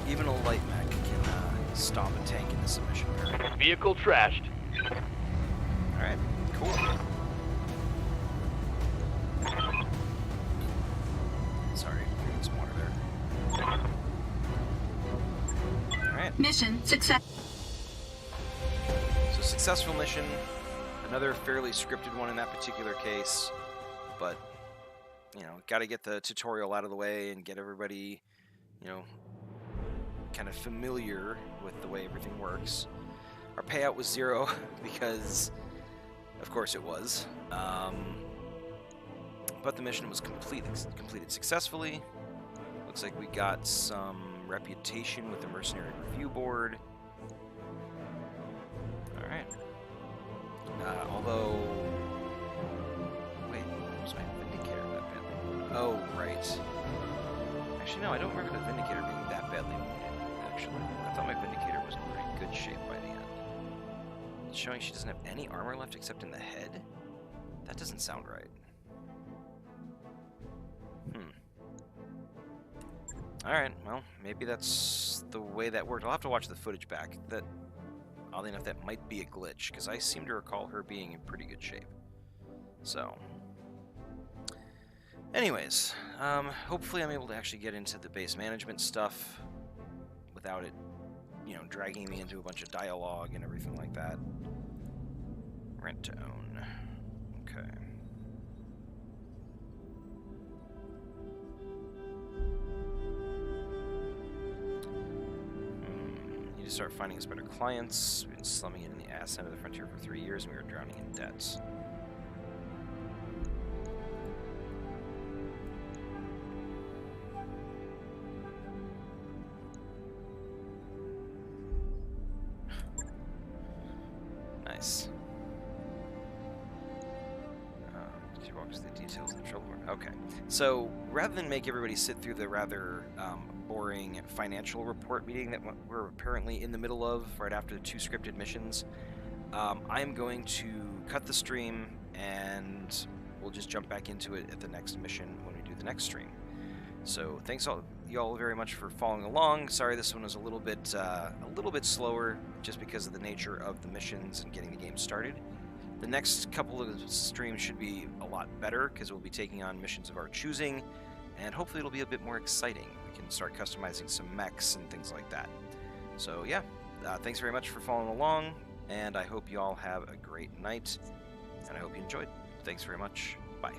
Speaker 1: Even a light mech can stomp a tank into submission.
Speaker 7: Vehicle trashed.
Speaker 1: Alright, cool. Sorry, drinking some water there. Alright,
Speaker 3: Mission success.
Speaker 1: so successful mission. Another fairly scripted one in that particular case. But, you know, got to get the tutorial out of the way and get everybody, you know, kind of familiar with the way everything works. Our payout was 0 because Of course it was. But the mission was completed successfully. Looks like we got some reputation with the Mercenary Review Board. Alright. Although... Wait, was my Vindicator that badly? Oh, right. Actually, no, I don't remember the Vindicator being that badly wounded, actually. I thought my Vindicator was in pretty good shape by the end. It's showing she doesn't have any armor left except in the head? That doesn't sound right. Alright, well, maybe that's the way that worked. I'll have to watch the footage back. That, oddly enough, that might be a glitch, because I seem to recall her being in pretty good shape. So, anyways, hopefully I'm able to actually get into the base management stuff without it, you know, dragging me into a bunch of dialogue and everything like that. Rent to own. Okay. Need to start finding us better clients. We've been slumming it in the ass end of the frontier for 3 years, and we were drowning in debts. Nice. She walks through the details of the trouble. Okay, so rather than make everybody sit through the rather boring financial report meeting that we're apparently in the middle of right after the 2 scripted missions, I am going to cut the stream and we'll just jump back into it at the next mission when we do the next stream. So thanks y'all very much for following along. Sorry this one was a little bit slower just because of the nature of the missions and getting the game started. The next couple of streams should be a lot better because we'll be taking on missions of our choosing, and hopefully it'll be a bit more exciting. We can start customizing some mechs and things like that. So yeah, thanks very much for following along, and I hope you all have a great night, and I hope you enjoyed. Thanks very much. Bye.